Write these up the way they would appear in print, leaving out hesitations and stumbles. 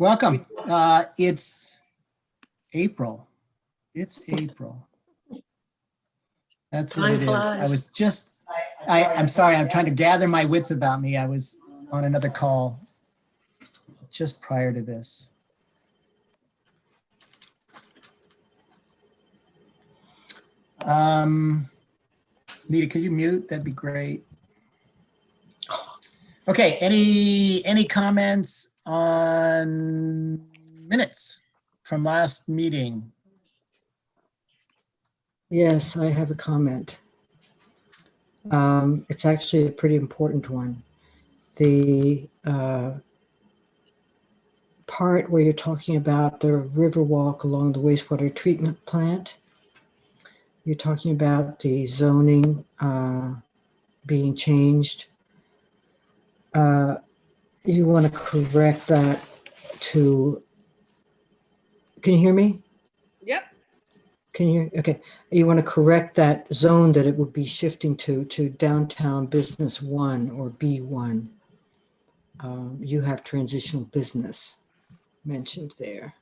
Welcome. It's April. It's April. That's what it is. I was just, I'm sorry, I'm trying to gather my wits about me. I was on another call just prior to this. Nita, could you mute? That'd be great. Okay, any comments on minutes from last meeting? Yes, I have a comment. It's actually a pretty important one. The part where you're talking about the Riverwalk along the wastewater treatment plant, you're talking about the zoning being changed. You want to correct that to, can you hear me? Yep. Can you, okay. You want to correct that zone that it would be shifting to downtown business 1 or B1. You have transitional business mentioned there.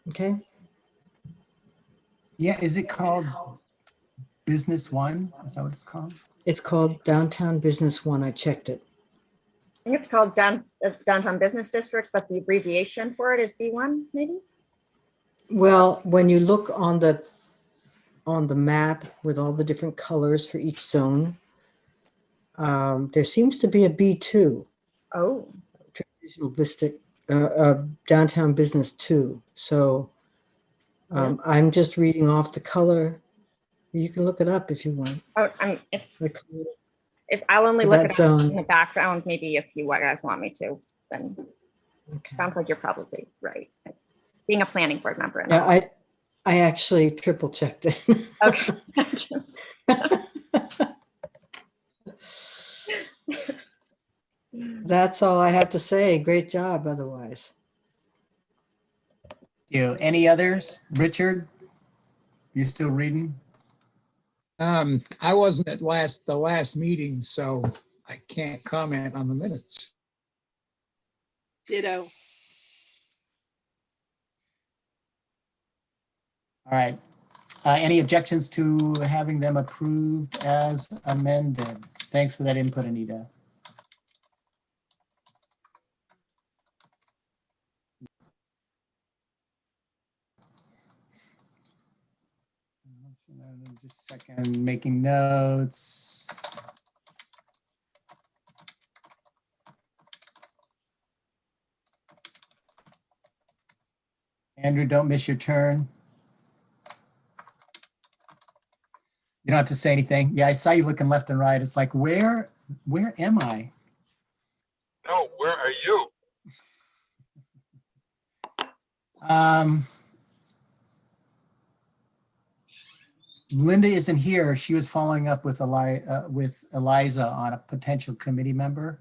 Okay. Yeah, is it called Business One? Is that what it's called? It's called Downtown Business 1. I checked it. I think it's called Downtown Business District, but the abbreviation for it is B1, maybe? Well, when you look on the map with all the different colors for each zone, there seems to be a B2. Oh. Transitional district, Downtown Business 2. So I'm just reading off the color. You can look it up if you want. Oh, it's The color. If I'll only look at it zone. in the background, maybe if you guys want me to, then Okay. sounds like you're probably right. Being a planning board member. Yeah, I actually triple checked it. Okay. That's all I have to say. Great job otherwise. Any others? Richard, you still reading? I wasn't at the last meeting, so I can't comment on the minutes. Ditto. All right. Any objections to having them approved as amended? Thanks for that input, Anita. Just a second, making notes. Andrew, don't miss your turn. You don't have to say anything. Yeah, I saw you looking left and right. It's like, where am I? No, where are you? Linda isn't here. She was following up with Eliza on a potential committee member.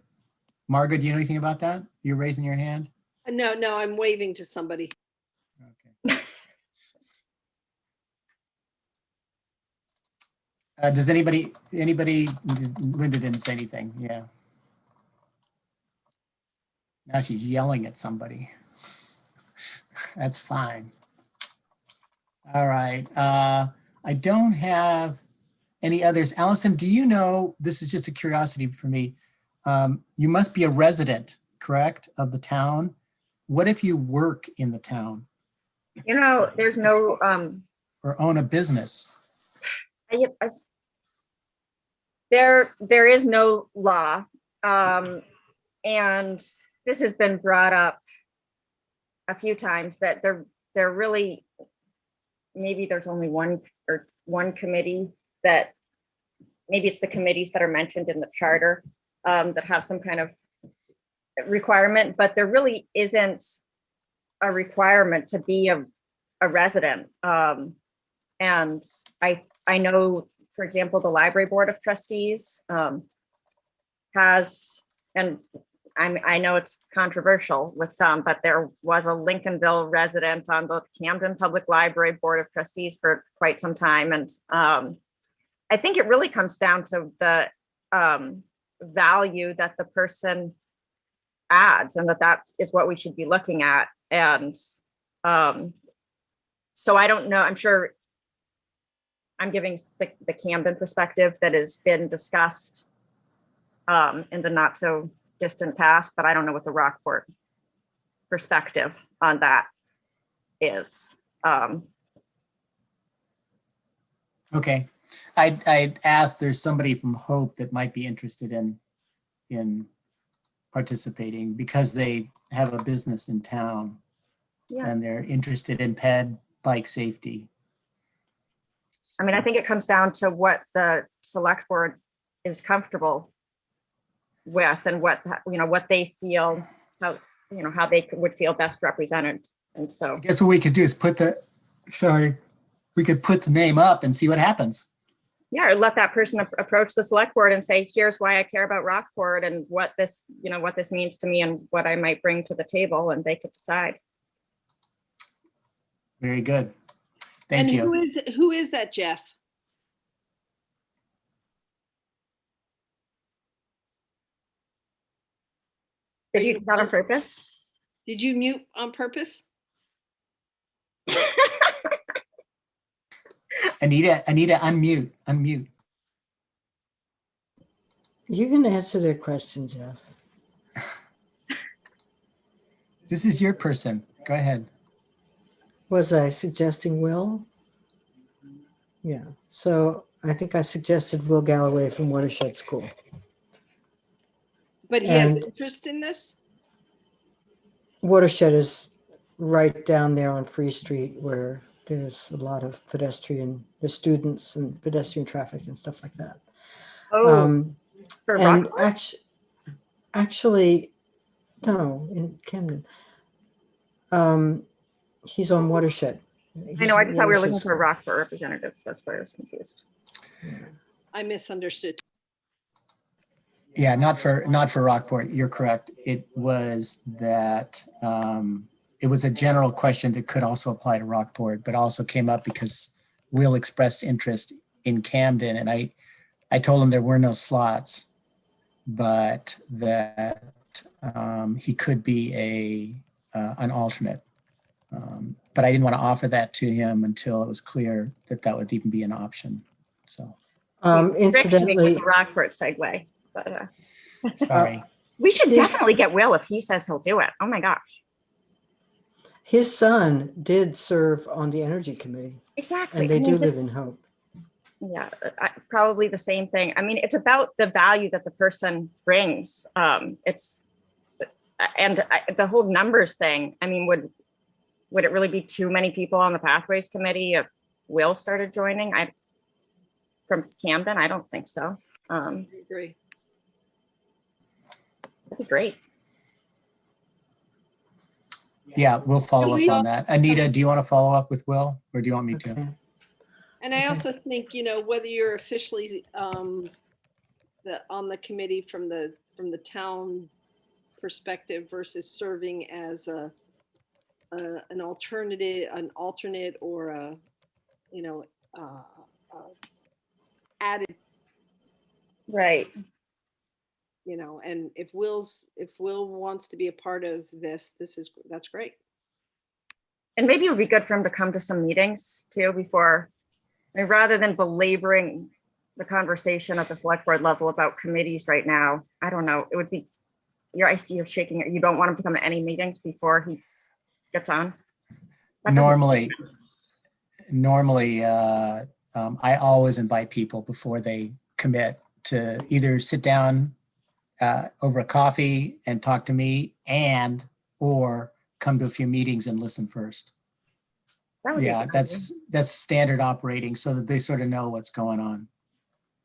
Margaret, do you know anything about that? You're raising your hand? No, I'm waving to somebody. Okay. Does anybody, Linda didn't say anything. Yeah. Now she's yelling at somebody. That's fine. All right. I don't have any others. Allison, do you know, this is just a curiosity for me. You must be a resident, correct, of the town. What if you work in the town? You know, there's no or own a business? There is no law, and this has been brought up a few times that there really, maybe there's only one committee that, maybe it's the committees that are mentioned in the charter that have some kind of requirement, but there really isn't a requirement to be a resident. And I know, for example, the Library Board of Trustees has, and I know it's controversial with some, but there was a Lincolnville resident on the Camden Public Library Board of Trustees for quite some time. And I think it really comes down to the value that the person adds, and that is what we should be looking at. And so I don't know, I'm sure I'm giving the Camden perspective that has been discussed in the not so distant past, but I don't know what the Rockport perspective on that is. Okay, I'd ask, there's somebody from Hope that might be interested in participating because they have a business in town Yeah, and they're interested in ped bike safety. I mean, I think it comes down to what the select board is comfortable with and what, what they feel, how they would feel best represented. And so, I guess what we could do is we could put the name up and see what happens. yeah, or let that person approach the select board and say, here's why I care about Rockport and what this means to me and what I might bring to the table, and they could decide. Very good. Thank And you. who is that, Jeff? Did you do that on purpose? Did you mute on purpose? Anita, unmute. You can answer their question, Jeff. This is your person. Go ahead. Was I suggesting Will? Yeah, so I think I suggested Will Galloway from Watershed School. But he has And- interest in this? Watershed is right down there on Free Street where there's a lot of the students and pedestrian traffic and stuff like that. Oh, for And Rockport? actually, no, in Camden. He's on Watershed. I know, I He's just thought we were Watershed looking for a School. Rockport representative. That's why I was confused. I misunderstood. Yeah, not for Rockport. You're correct. It was that it was a general question that could also apply to Rockport, but also came up because Will expressed interest in Camden, and I told him there were no slots, but that he could be an alternate. But I didn't want to offer that to him until it was clear that that would even be an option. So With Incidentally, the Rockport segue, but sorry. we should His- definitely get Will if he says he'll do it. Oh my gosh. his son did serve on the Energy Committee, Exactly. and they I mean, do live in Hope. Yeah, probably the same thing. I mean, it's about the value that the person brings. The whole numbers thing. I mean, would it really be too many people on the Pathways Committee if Will started joining? From Camden, I don't think so. I agree. That'd be great. Yeah, we'll follow we up on that. Anita, do you want to follow up with Will, or do you want me to? Okay. And I Okay. also think, whether you're officially on the committee from the town perspective versus serving as an alternate or added, Right. and if Will wants to be a part of that's great. And maybe it would be good for him to come to some meetings too before, rather than belaboring the conversation at the select board level about committees right now. I don't know. It would be, you're shaking it. You don't want him to come to any meetings before he gets on? That doesn't- Normally, I always invite people before they commit to either sit down over a coffee and talk to me or come to a few meetings and listen first. that would be Yeah, good. that's standard operating so that they sort of know what's going on.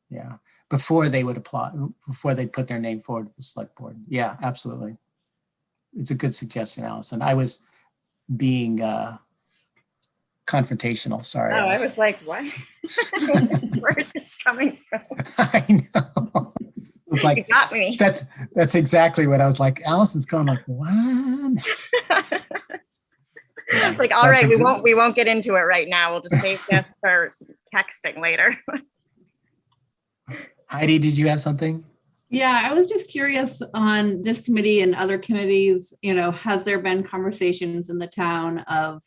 Yeah, before they would apply, before they put their name forward to the select board. Yeah, absolutely. It's a good suggestion, Allison. I was being confrontational, sorry. Oh, I Allison. was like, what? Where is this coming from? I know. It was You like, got me. that's exactly what I was like. Allison's going like, what? Yeah, It's like, all that's right, exa- we won't get into it right now. We'll just save this for texting later. Heidi, did you have something? Yeah, I was just curious on this committee and other committees, has there been conversations in the town of,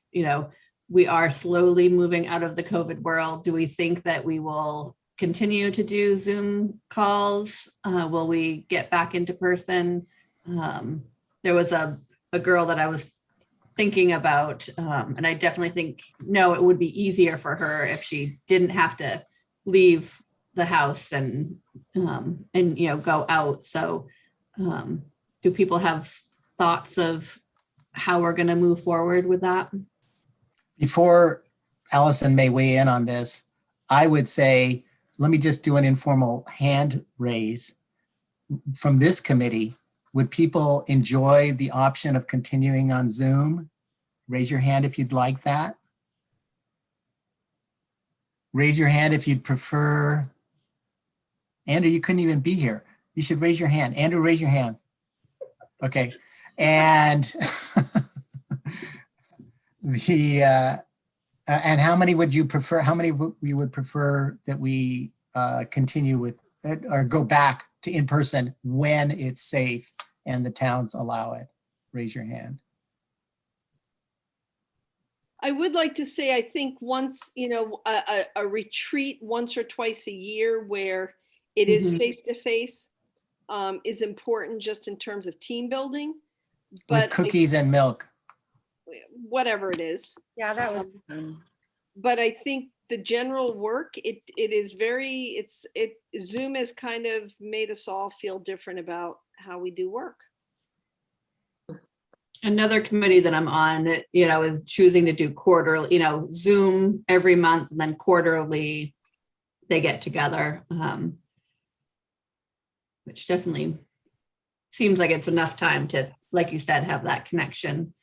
we are slowly moving out of the COVID world. Do we think that we will continue to do Zoom calls? Will we get back into person? There was a girl that I was thinking about, and I definitely think, no, it would be easier for her if she didn't have to leave the house and go out. So do people have thoughts of how we're going to move forward with that? Before Allison may weigh in on this, I would say, let me just do an informal hand raise. From this committee, would people enjoy the option of continuing on Zoom? Raise your hand if you'd like that. Raise your hand if you'd prefer. Andrew, you couldn't even be here. You should raise your hand. Andrew, raise your hand. Okay. And and how many would you prefer? How many we would prefer that we continue with or go back to in person when it's safe and the towns allow it? Raise your hand. I would like to say, I think once, a retreat once or twice a year where it is Mhm. face to face is important just in terms of team building. With But cookies and milk. whatever it is. Yeah, that was. But I think the general work, Zoom has kind of made us all feel different about how we do work. Another committee that I'm on, is choosing to do quarterly, Zoom every month and then quarterly they get together. Which definitely seems like it's enough time to, like you said, have that connection.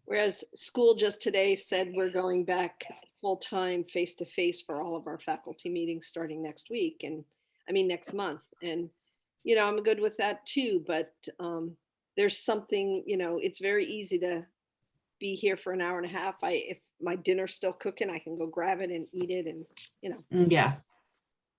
Whereas school just today said we're going back full-time face-to-face for all of our faculty meetings starting next month. And, I'm good with that too, but there's something, it's very easy to be here for an hour and a half. If my dinner's still cooking, I can go grab it and eat it and, Yeah.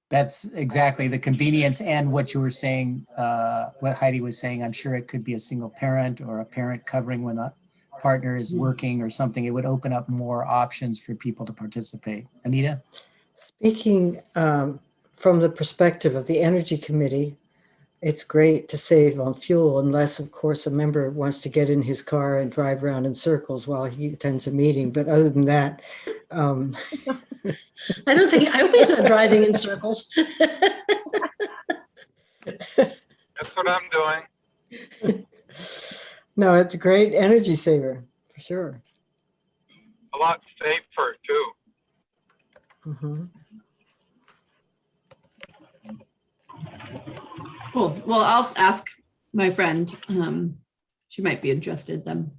That's exactly the convenience and what you were saying, what Heidi was saying. I'm sure it could be a single parent or a parent covering when a partner is working or something. It would open up more options for people to participate. Anita? Speaking from the perspective of the Energy Committee, it's great to save on fuel unless, of course, a member wants to get in his car and drive around in circles while he attends a meeting. But other than that, I hope he's not driving in circles. That's what I'm doing. no, it's a great energy saver for sure. A lot safer too. Mhm. Cool. Well, I'll ask my friend. She might be interested then.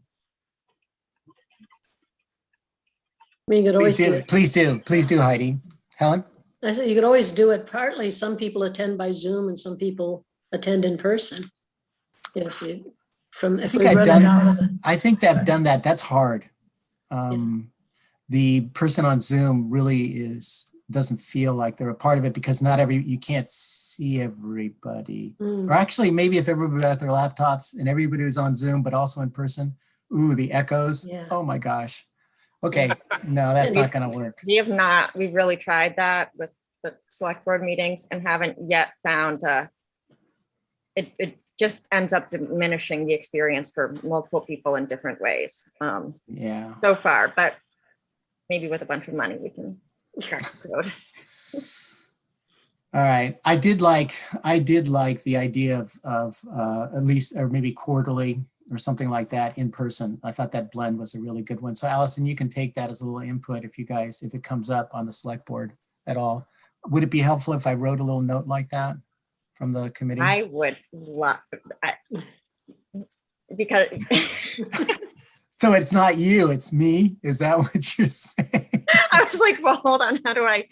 I mean, you could always do it. Please do, Heidi. Helen? I said you could always do it partly. Some people attend by Zoom and some people attend in person. I think I've done that. That's hard. The person on Zoom really doesn't feel like they're a part of it because you can't see everybody. Or actually, maybe if everybody at their laptops and everybody was on Zoom, but also in person, the echoes. Yeah. Oh my gosh. Okay, no, that's not going to work. We've really tried that with the select board meetings and haven't yet found it just ends up diminishing the experience for multiple people in different ways. Yeah. So far, but maybe with a bunch of money we can crack the code. All right. I did like the idea of at least, or maybe quarterly or something like that in person. I thought that blend was a really good one. So Allison, you can take that as a little input if it comes up on the select board at all. Would it be helpful if I wrote a little note like that from the committee? I would love because So it's not you, it's me. Is that what you're saying? I was like, well, hold on. How do I?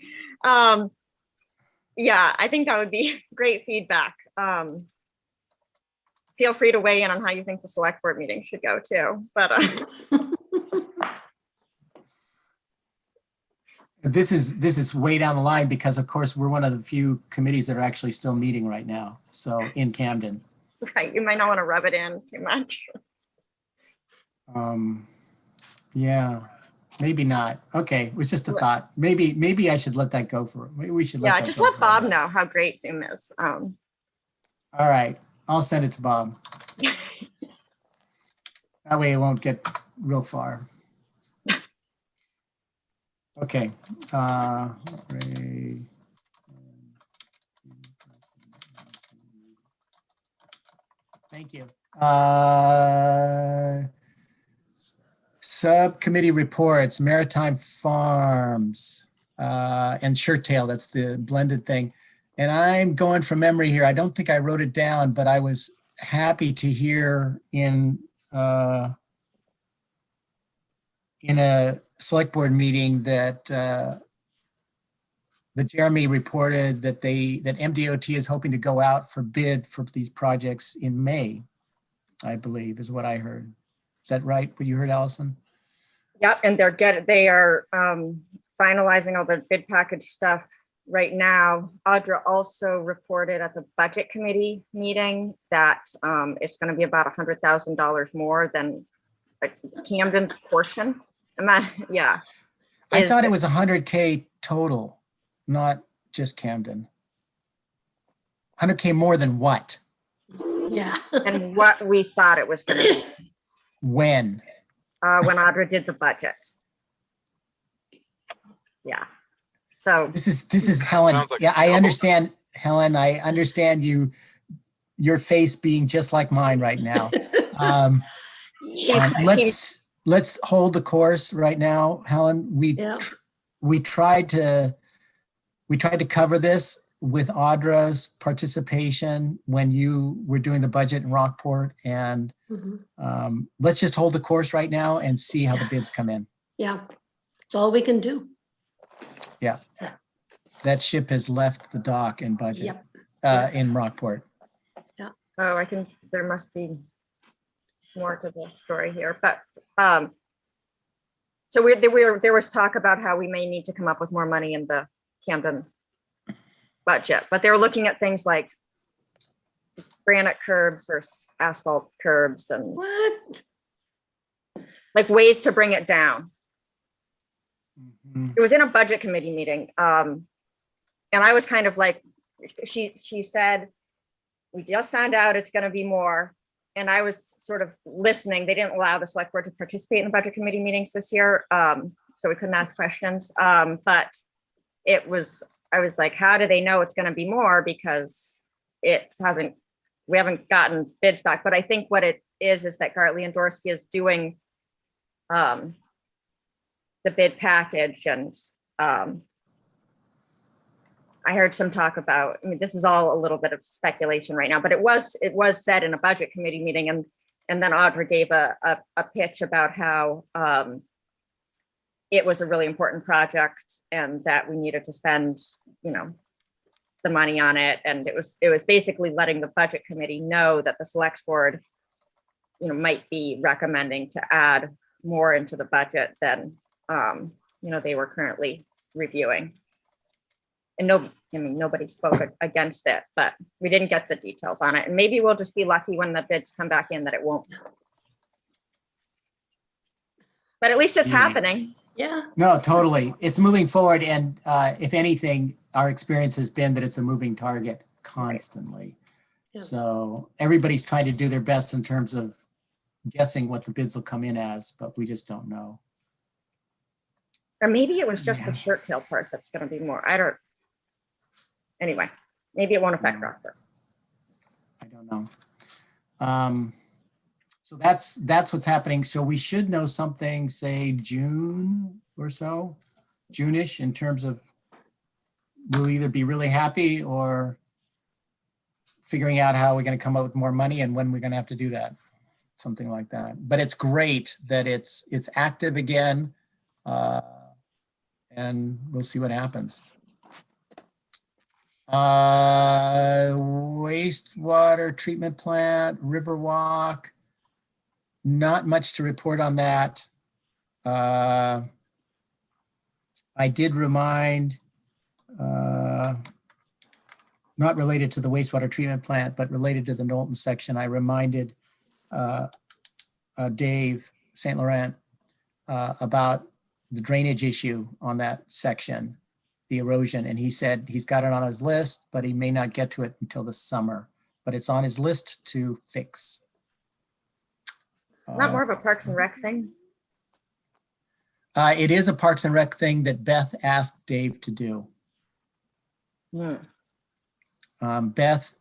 Yeah, I think that would be great feedback. Feel free to weigh in on how you think the select board meeting should go too. But This is way down the line because of course we're one of the few committees that are actually still meeting right now. So in Camden. Right, you might not want to rub it in too much. Yeah, maybe not. Okay, it was just a thought. Maybe I should let that go for, maybe we should let Yeah, that just go let for a Bob bit. know how great Zoom is. All right, I'll send it to Bob. That way it won't get real far. Okay. Ray. Thank you. Subcommittee reports, Maritime Farms, and Shirt Tail, that's the blended thing. And I'm going from memory here. I don't think I wrote it down, but I was happy to hear in a select board meeting that Jeremy reported that that MDOT is hoping to go out for bid for these projects in May, I believe is what I heard. Is that right? What you heard, Allison? Yep, and they are finalizing all the bid package stuff right now. Audra also reported at the budget committee meeting that it's going to be about $100,000 more than Camden's portion. Yeah. I thought it was 100K total, not just Camden. 100K more than what? Yeah. And what we thought it was going to be When? when Audra did the budget. Yeah. So This is Helen. Sounds like Yeah, I trouble. understand, Helen. I understand your face being just like mine right now. Let's hold the course right now, Helen. Yeah. We tried to cover this with Audra's participation when you were doing the budget in Rockport, and Mhm. let's just hold the course right now and see how the bids come in. Yeah, it's all we can do. Yeah. That ship has left the dock in budget, Yep. in Rockport. oh, I think there must be more to the story here, but so there was talk about how we may need to come up with more money in the Camden budget, but they were looking at things like granite curbs versus asphalt curbs and What? like ways to bring it down. Mhm. It was in a budget committee meeting. And I was kind of like, she said, we just found out it's going to be more. And I was sort of listening. They didn't allow the select board to participate in the budget committee meetings this year. So we couldn't ask questions. But I was like, how do they know it's going to be more? Because we haven't gotten bids back. But I think what it is that Gartley and Dorsey is doing the bid package, and I heard some talk about, I mean, this is all a little bit of speculation right now, but it was said in a budget committee meeting, and then Audra gave a pitch about how it was a really important project and that we needed to spend, the money on it. And it was basically letting the budget committee know that the select board, might be recommending to add more into the budget than, they were currently reviewing. And nobody spoke against it, but we didn't get the details on it. And maybe we'll just be lucky when the bids come back in that it won't. But at least it's Yeah. happening. Yeah. No, totally. It's moving forward. And if anything, our experience has been that it's a moving target constantly. Yeah. So everybody's trying to do their best in terms of guessing what the bids will come in as, but we just don't know. Or maybe it was just the Yeah. shirt tail part that's going to be more. Anyway, maybe it won't affect Rockford. I don't know. So that's what's happening. So we should know something, say June or so, June-ish, in terms of we'll either be really happy or figuring out how we're going to come up with more money and when we're going to have to do that, something like that. But it's great that it's active again, and we'll see what happens. Wastewater treatment plant, Riverwalk. Not much to report on that. I I did remind, not related to the wastewater treatment plant, but related to the Knowlton section, I reminded Dave St. Laurent about the drainage issue on that section, the erosion, and he said he's got it on his list, but he may not get to it until the summer, but it's on his list to fix. Not more of a Parks and Rec thing. It is a Parks and Rec thing that Beth asked Dave to do. Hmm. Beth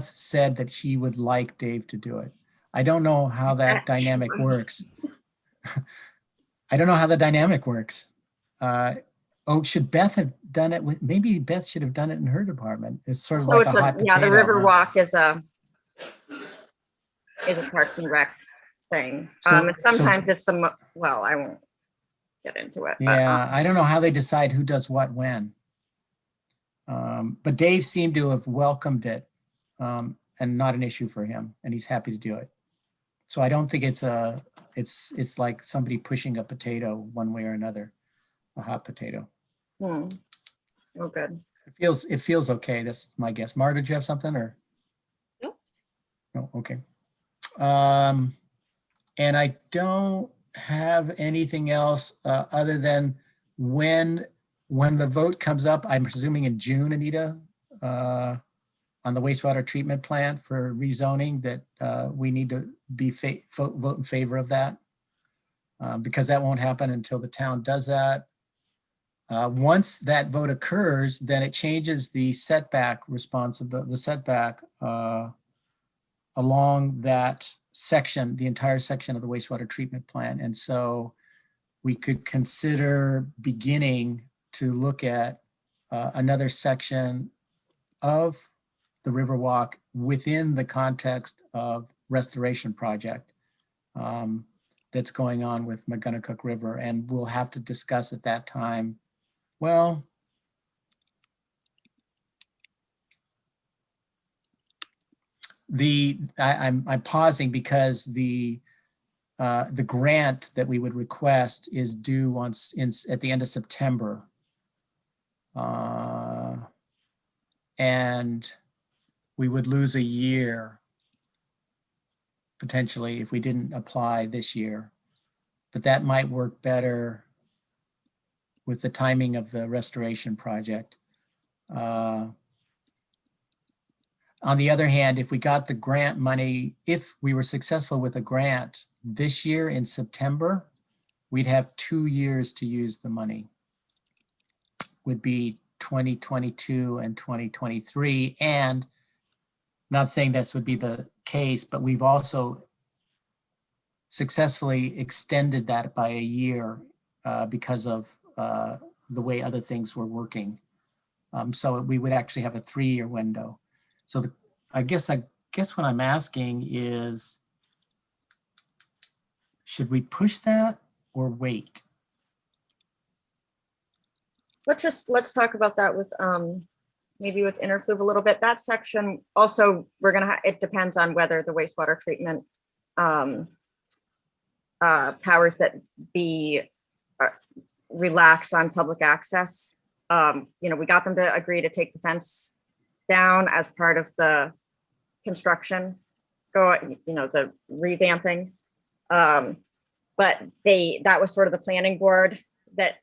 said that she would like Dave to do it. I don't know how that dynamic works. I don't know how the dynamic works. Oh, should Beth have done it with, maybe Beth should have done it in her department. It's sort of So like it's a hot yeah, the potato. huh? Riverwalk is a Parks and Rec thing. So- And sometimes it's well, I won't get into it. But, Yeah, I don't know how they decide who does what when. But Dave seemed to have welcomed it and not an issue for him, and he's happy to do it. So I don't think it's like somebody pushing a potato one way or another, a hot potato. Oh, good. It feels okay. That's my guess. Margaret, do you have something or? Nope. No, okay. And I don't have anything else other than when the vote comes up, I'm presuming in June, Anita, on the wastewater treatment plant for rezoning, that we need to be vote in favor of that, because that won't happen until the town does that. Once that vote occurs, then it changes the setback responsibility, the setback along that section, the entire section of the wastewater treatment plant. And so we could consider beginning to look at another section of the Riverwalk within the context of restoration project that's going on with McGonagall River. And we'll have to discuss at that time, well, I'm pausing because the grant that we would request is due at the end of September. And we would lose a year potentially if we didn't apply this year. But that might work better with the timing of the restoration project. On the other hand, if we got the grant money, if we were successful with a grant this year in September, we'd have 2 years to use the money. Would be 2022 and 2023. And not saying this would be the case, but we've also successfully extended that by a year because of the way other things were working. So we would actually have a 3-year window. So I guess what I'm asking is, should we push that or wait? Let's talk about that with maybe with Interfluve a little bit. That section also, it depends on whether the wastewater treatment powers that be relax on public access. We got them to agree to take the fence down as part of the construction, the revamping. But that was sort of the planning board that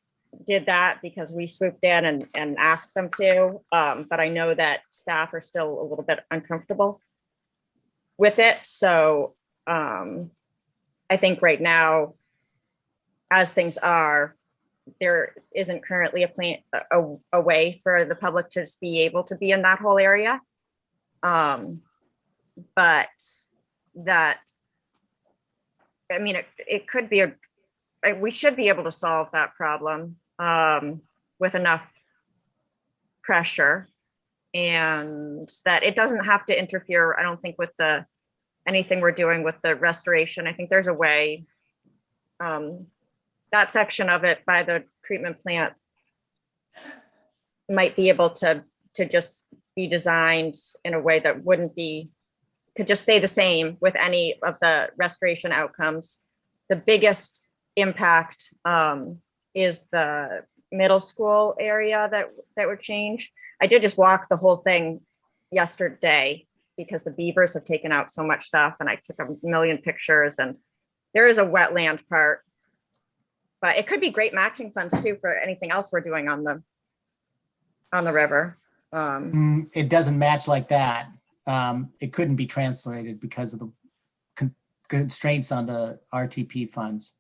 did that because we swooped in and asked them to. But I know that staff are still a little bit uncomfortable with it. So I think right now, as things are, there isn't currently a way for the public to just be able to be in that whole area. But that, I mean, it could be we should be able to solve that problem with enough pressure, and that it doesn't have to interfere, I don't think, with anything we're doing with the restoration. I think there's a way. That section of it by the treatment plant might be able to just be designed in a way that could just stay the same with any of the restoration outcomes. The biggest impact is the middle school area that would change. I did just walk the whole thing yesterday because the beavers have taken out so much stuff, and I took a million pictures, and there is a wetland part. But it could be great matching funds too for anything else we're doing on the river. It doesn't match like that. It couldn't be translated because of the constraints on the RTP funds.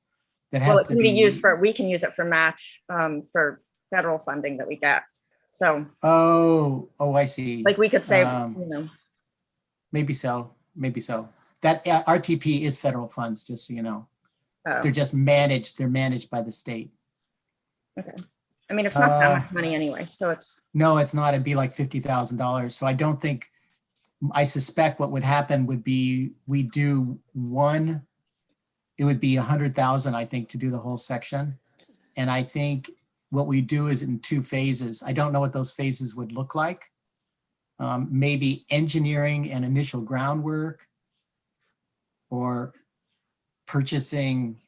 That Well, has it to can be used be, for, we can use it for match, for federal funding that we get. So oh, I see. like we could say, Um, Maybe so, maybe so. That RTP is federal funds, just so you know. They're just managed, they're managed by the state. okay. I mean, it's not that much money anyway, so it's, No, it's not. It'd be like $50,000. So I don't think, I suspect what would happen would be we do one, it would be 100,000, I think, to do the whole section. And I think what we do is in 2 phases. I don't know what those phases would look like. Maybe engineering and initial groundwork, or purchasing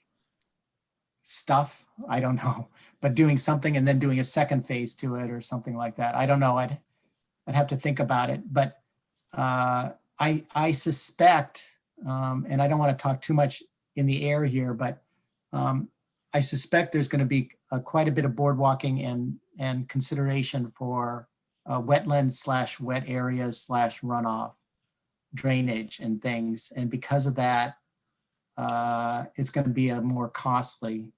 stuff. I don't know, but doing something and then doing a second phase to it or something like that. I don't know. I'd have to think about it, but I suspect, and I don't want to talk too much in the air here, but I suspect there's going to be quite a bit of boardwalking and consideration for wetlands / wet areas / runoff drainage and things. And because of that, it's going to be a more costly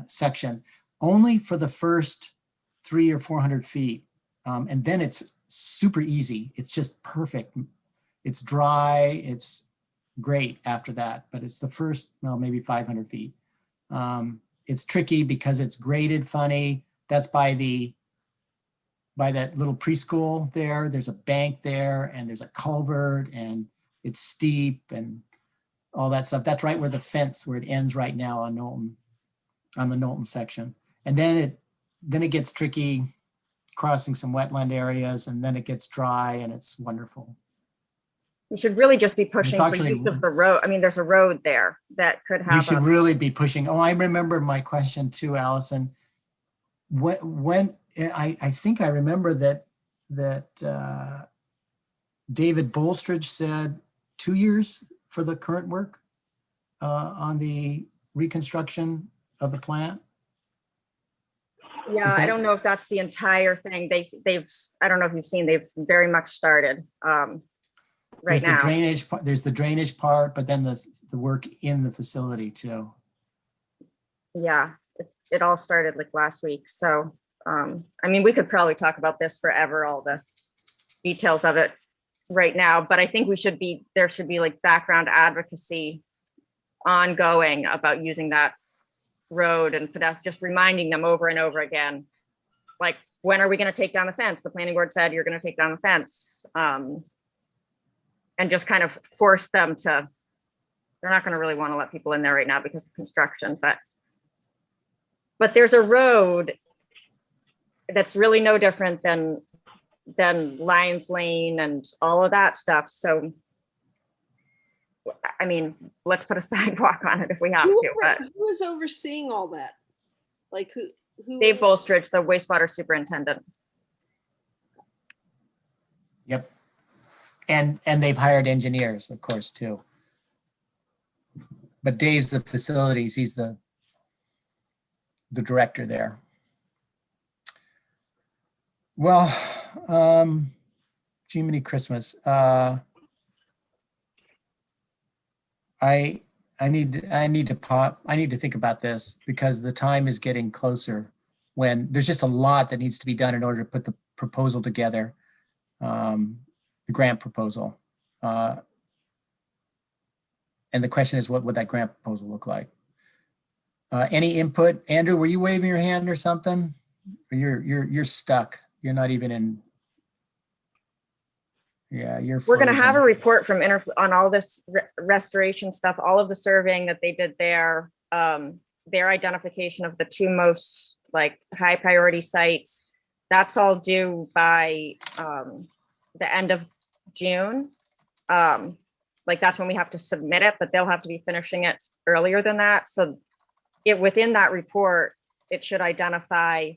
section, only for the first 300 or 400 feet. And then it's super easy. It's just perfect. It's dry. It's great after that, but it's the first, well, maybe 500 feet. It's tricky because it's graded funny. That's by that little preschool there. There's a bank there, and there's a culvert, and it's steep and all that stuff. That's right where the fence, where it ends right now on Knowlton, on the Knowlton section. And then it gets tricky crossing some wetland areas, and then it gets dry, and it's wonderful. we should really just be pushing for actually- use of the road. I mean, there's a road there that could We have should a, really be pushing. Oh, I remember my question too, Allison. When I think I remember that David Bolstridge said 2 years for the current work on the reconstruction of the plant. yeah, is I that- don't know if that's the entire thing. They've, I don't know if you've seen, they've very much started right There's the now. drainage. There's the drainage part, but then the work in the facility too. Yeah, it all started like last week. So, I mean, we could probably talk about this forever, all the details of it right now, but I think there should be like background advocacy ongoing about using that road, and just reminding them over and over again, like, when are we going to take down the fence? The planning board said you're going to take down the fence. And just kind of force them to, they're not going to really want to let people in there right now because of construction, but there's a road that's really no different than Lions Lane and all of that stuff. So, I mean, let's put a sidewalk on it if we have to, but Who is overseeing all that? Like who? Dave Bolstridge, the wastewater superintendent. Yep. And they've hired engineers, of course, too. But Dave's the facilities. He's the director there. Well, Jiminy Christmas. I need to think about this, because the time is getting closer when there's just a lot that needs to be done in order to put the proposal together, the grant proposal. And the question is, what would that grant proposal look like? Any input? Andrew, were you waving your hand or something? Or you're stuck. You're not even in. Yeah, you're. We're going to have a frozen. report from on all this restoration stuff, all of the surveying that they did there, their identification of the 2 most like high priority sites. That's all due by the end of June. Like that's when we have to submit it, but they'll have to be finishing it earlier than that. So within that report, it should identify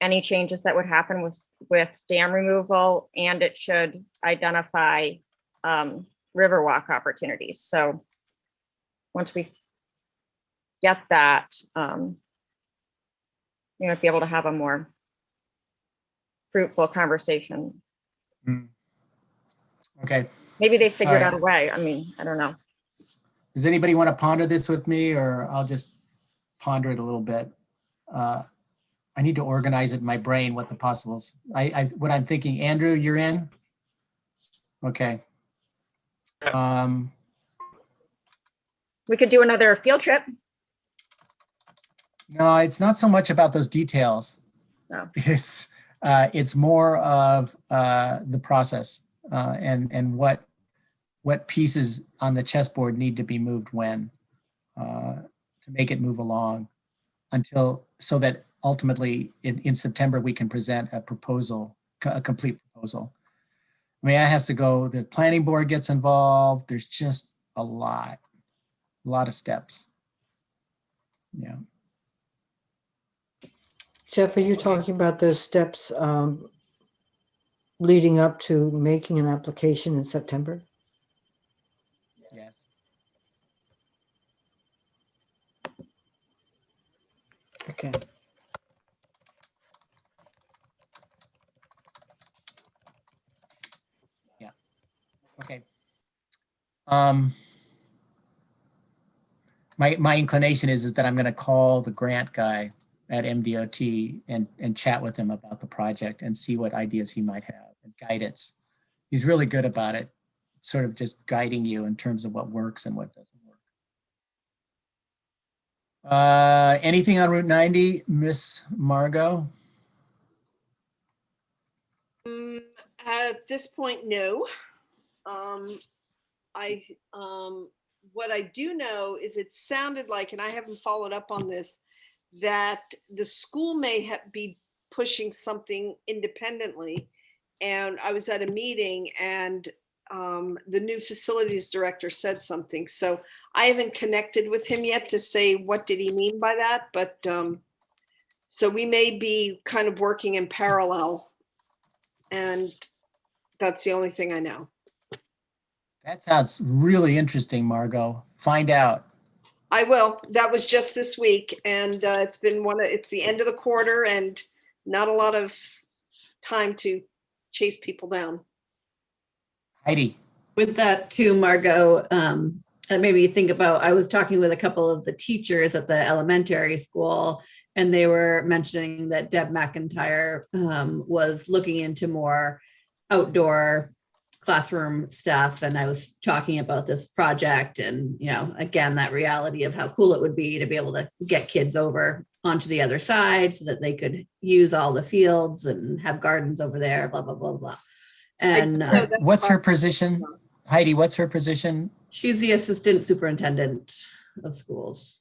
any changes that would happen with dam removal, and it should identify Riverwalk opportunities. So once we get that, you might be able to have a more fruitful conversation. Okay. Maybe they figured All right. out a way. I mean, I don't know. Does anybody want to ponder this with me, or I'll just ponder it a little bit? I need to organize it in my brain, what the possibles, what I'm thinking. Andrew, you're in? Okay. We could do another field trip. No, it's not so much about those details. No. It's more of the process and what pieces on the chessboard need to be moved when to make it move along so that ultimately in September we can present a proposal, a complete proposal. I mean, that has to go, the planning board gets involved. There's just a lot of steps. Yeah. Jeff, are you talking about those steps leading up to making an application in September? Yes. Okay. Yeah. Okay. My inclination is that I'm going to call the grant guy at MDOT and chat with him about the project and see what ideas he might have and guidance. He's really good about it, sort of just guiding you in terms of what works and what doesn't work. Anything on Route 90, Miss Margot? At this point, no. What I do know is it sounded like, and I haven't followed up on this, that the school may be pushing something independently. And I was at a meeting and the new facilities director said something. So I haven't connected with him yet to say, what did he mean by that? But so we may be kind of working in parallel. And that's the only thing I know. That sounds really interesting, Margot. Find out. I will. That was just this week, and it's been it's the end of the quarter, and not a lot of time to chase people down. Heidi. With that too, Margot, that made me think about, I was talking with a couple of the teachers at the elementary school, and they were mentioning that Deb McIntyre was looking into more outdoor classroom stuff. And I was talking about this project and, again, that reality of how cool it would be to be able to get kids over onto the other side so that they could use all the fields and have gardens over there, blah, blah, blah, blah. And what's her position? Heidi, what's her position? She's the assistant superintendent of schools.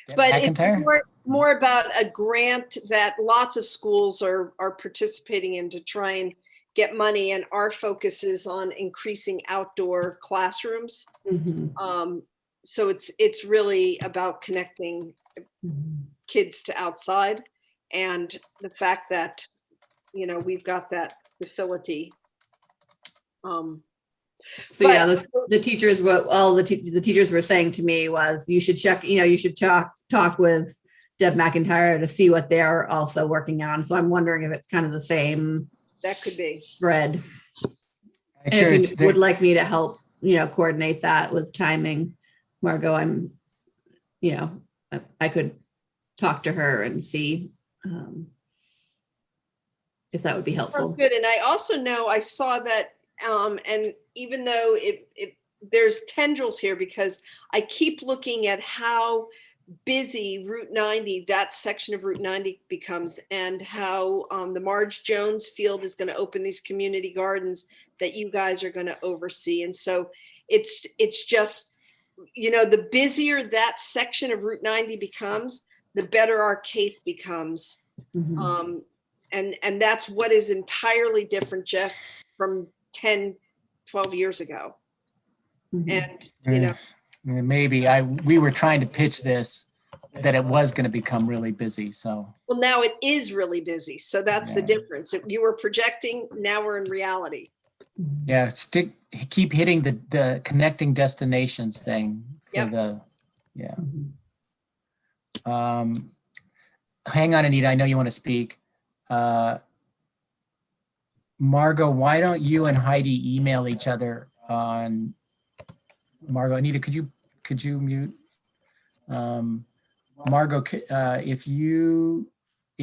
Deb But McIntyre? it's more about a grant that lots of schools are participating in to try and get money, and our focus is on increasing outdoor classrooms. Mhm. So it's really about connecting kids to outside, and the fact that we've got that facility. So yeah, the teachers, what all the teachers were saying to me was, you should check, you should talk with Deb McIntyre to see what they're also working on. So I'm wondering if it's kind of the same. That could be. Thread. I'm sure If you would like me to help, coordinate that with timing, Margot, I could talk to her and see if that would be helpful. Oh, good. And I also know I saw that, and even though there's tendrils here, because I keep looking at how busy Route 90, that section of Route 90 becomes, and how the Marge Jones Field is going to open these community gardens that you guys are going to oversee. And so it's just, the busier that section of Route 90 becomes, the better our case becomes. Mm-hmm. And that's what is entirely different, Jeff, from 10, 12 years ago. Mm-hmm. And, maybe we were trying to pitch this that it was going to become really busy. So, Well, now it is really busy. So that's the Yeah. difference. If you were projecting, now we're in reality. yeah, keep hitting the connecting destinations thing for Yep. yeah. Hang on, Anita, I know you want to speak. Margot, why don't you and Heidi email each other on Margot? Anita, could you mute? Margot, if you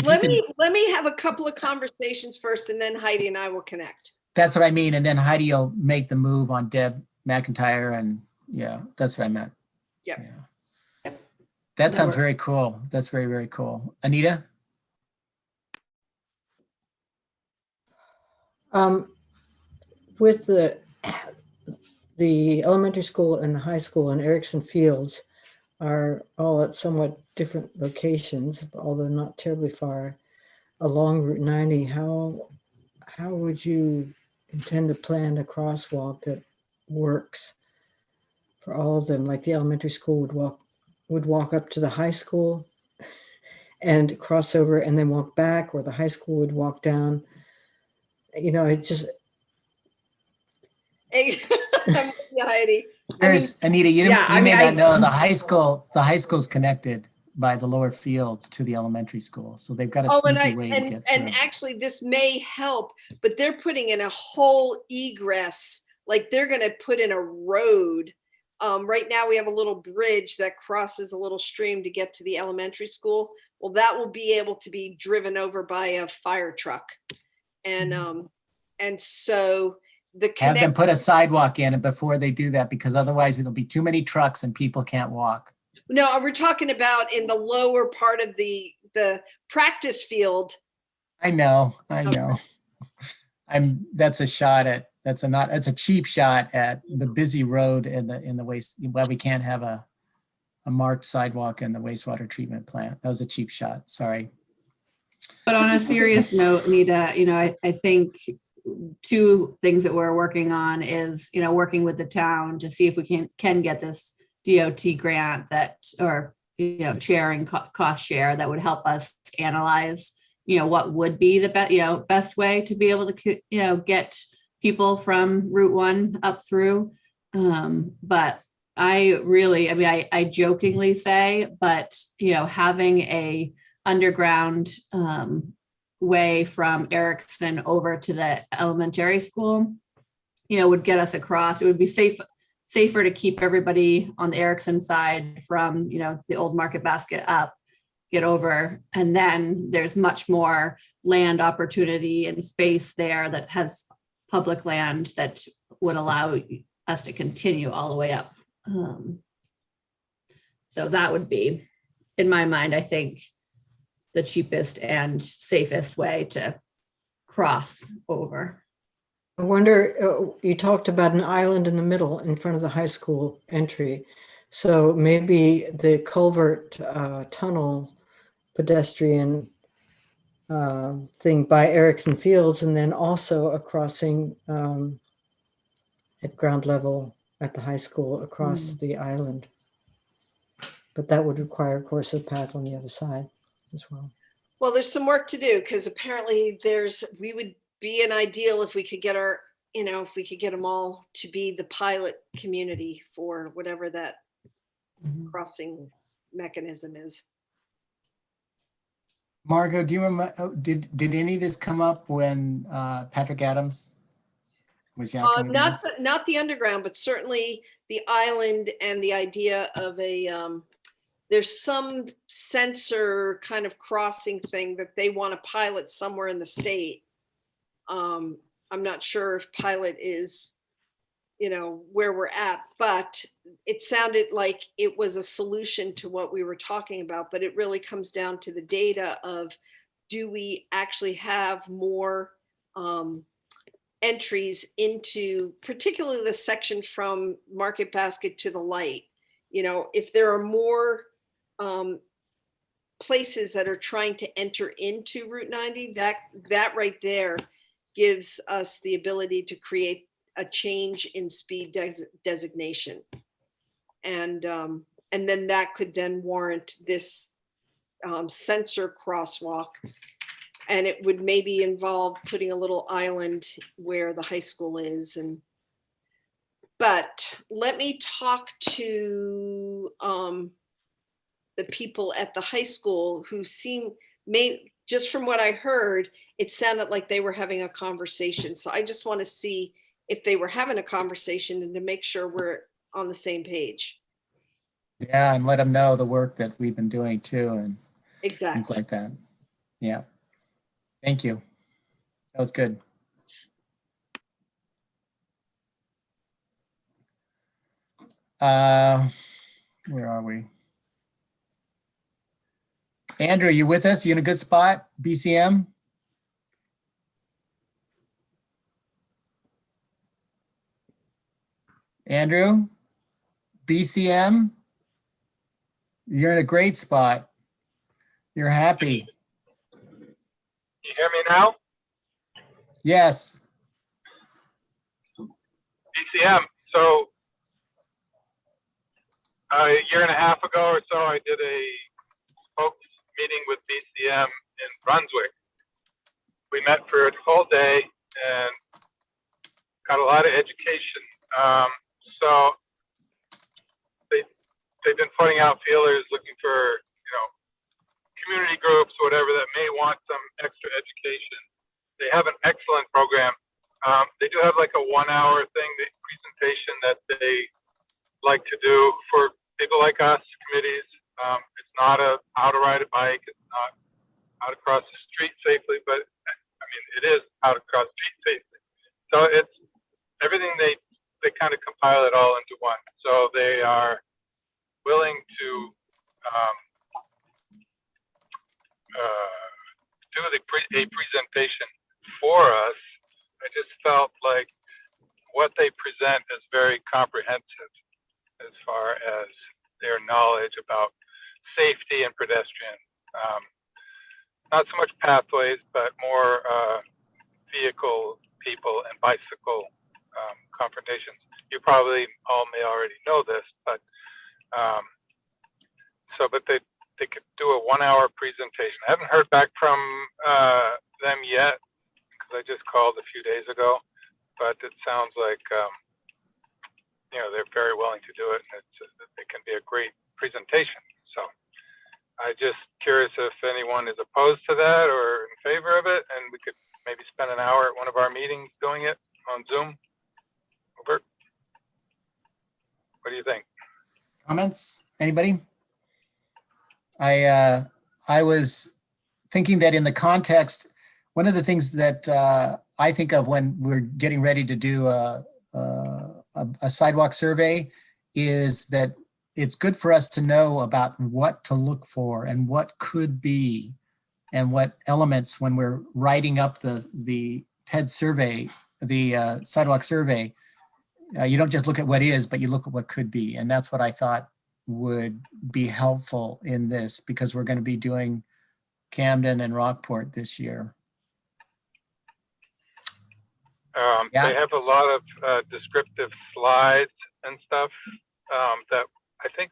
Let can, me have a couple of conversations first, and then Heidi and I will connect. that's what I mean. And then Heidi will make the move on Deb McIntyre, and yeah, that's what I meant. Yep. Yeah. That sounds very cool. That's very, very cool. Anita? With the elementary school and the high school in Erickson Fields are all at somewhat different locations, although not terribly far along Route 90. How would you intend to plan a crosswalk that works for all of them? Like the elementary school would walk up to the high school and cross over and then walk back, or the high school would walk down. You know, it just, Hey, I'm with you, Heidi. There's Anita, you Yeah, I may mean, not know the high school's connected by the lower field to the elementary school. So they've got a Oh, sneaky way to get and through. actually this may help, but they're putting in a whole egress, like they're gonna put in a road. Right now we have a little bridge that crosses a little stream to get to the elementary school. Well, that will be able to be driven over by a fire truck. And so the Have them connect, put a sidewalk in it before they do that, because otherwise it'll be too many trucks and people can't walk. no, we're talking about in the lower part of the practice field. I know. That's a cheap shot at the busy road in the waste. Well, we can't have a marked sidewalk in the wastewater treatment plant. That was a cheap shot. Sorry. But on a serious note, Nita, I think two things that we're working on is, working with the town to see if we can get this DOT grant or sharing cost share that would help us analyze, what would be the best way to be able to, get people from Route 1 up through. But I jokingly say, but, having a underground way from Erickson over to the elementary school, would get us across. It would be safer to keep everybody on the Erickson side from, the old Market Basket up, get over. And then there's much more land opportunity and space there that has public land that would allow us to continue all the way up. So that would be, in my mind, I think, the cheapest and safest way to cross over. I wonder, you talked about an island in the middle in front of the high school entry. So maybe the culvert tunnel pedestrian thing by Erickson Fields, and then also a crossing at ground level at the high school across the island. But that would require, of course, a path on the other side as well. Well, there's some work to do, because apparently we would be an ideal if we could get if we could get them all to be the pilot community for whatever that crossing mechanism is. Margot, do you remember, did any of this come up when Patrick Adams was yakking with us? Not the underground, but certainly the island and the idea of there's some sensor kind of crossing thing that they want to pilot somewhere in the state. I'm not sure if pilot is, where we're at, but it sounded like it was a solution to what we were talking about. But it really comes down to the data of, do we actually have more entries into particularly the section from Market Basket to the light? If there are more places that are trying to enter into Route 90, that right there gives us the ability to create a change in speed designation. And And then that could then warrant this sensor crosswalk. And it would maybe involve putting a little island where the high school is. But let me talk to the people at the high school who just from what I heard, it sounded like they were having a conversation. So I just want to see if they were having a conversation and to make sure we're on the same page. Yeah, and let them know the work that we've been doing too and things Exactly. like that. Yeah. Thank you. That was good. Where are we? Andrew, you with us? You in a good spot? BCM? Andrew? BCM? You're in a great spot. You're happy. You hear me now? Yes. BCM. So a year and a half ago or so, I did a folks meeting with BCM in Brunswick. We met for a full day and got a lot of education. So they've been putting out feelers looking for, community groups, whatever, that may want some extra education. They have an excellent program. They do have like a 1-hour presentation that they like to do for people like us, committees. It's not how to ride a bike. It's not how to cross the street safely, but I mean, it is how to cross the street safely. So it's everything they kind of compile it all into one. So they are willing to do a presentation for us. I just felt like what they present is very comprehensive as far as their knowledge about safety and pedestrian. Not so much pathways, but more vehicle, people, and bicycle confrontations. You probably all may already know this, but but they could do a 1-hour presentation. I haven't heard back from them yet because I just called a few days ago, but it sounds like they're very willing to do it, and it can be a great presentation. So I'm just curious if anyone is opposed to that or in favor of it, and we could maybe spend an hour at one of our meetings doing it on Zoom. Over. What do you think? Comments? Anybody? I was thinking that in the context, one of the things that I think of when we're getting ready to do a sidewalk survey is that it's good for us to know about what to look for and what could be and what elements when we're writing up the PED survey, the sidewalk survey. You don't just look at what is, but you look at what could be. And that's what I thought would be helpful in this because we're going to be doing Camden and Rockport this year. They have a lot of descriptive slides and stuff that I think,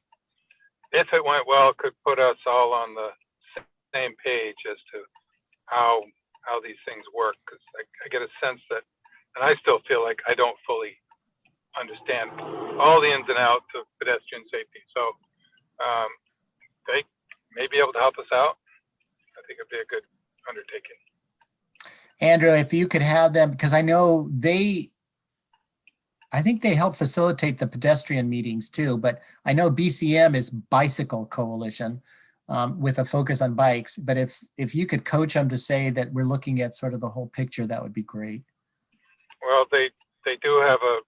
if it went well, could put us all on the same page as to how these things work. Because I get a sense that, and I still feel like I don't fully understand all the ins and outs of pedestrian safety. So they may be able to help us out. I think it'd be a good undertaking. Andrew, if you could have them, because I know I think they help facilitate the pedestrian meetings too, but I know BCM is Bicycle Coalition with a focus on bikes. But if you could coach them to say that we're looking at sort of the whole picture, that would be great. Well, they do have a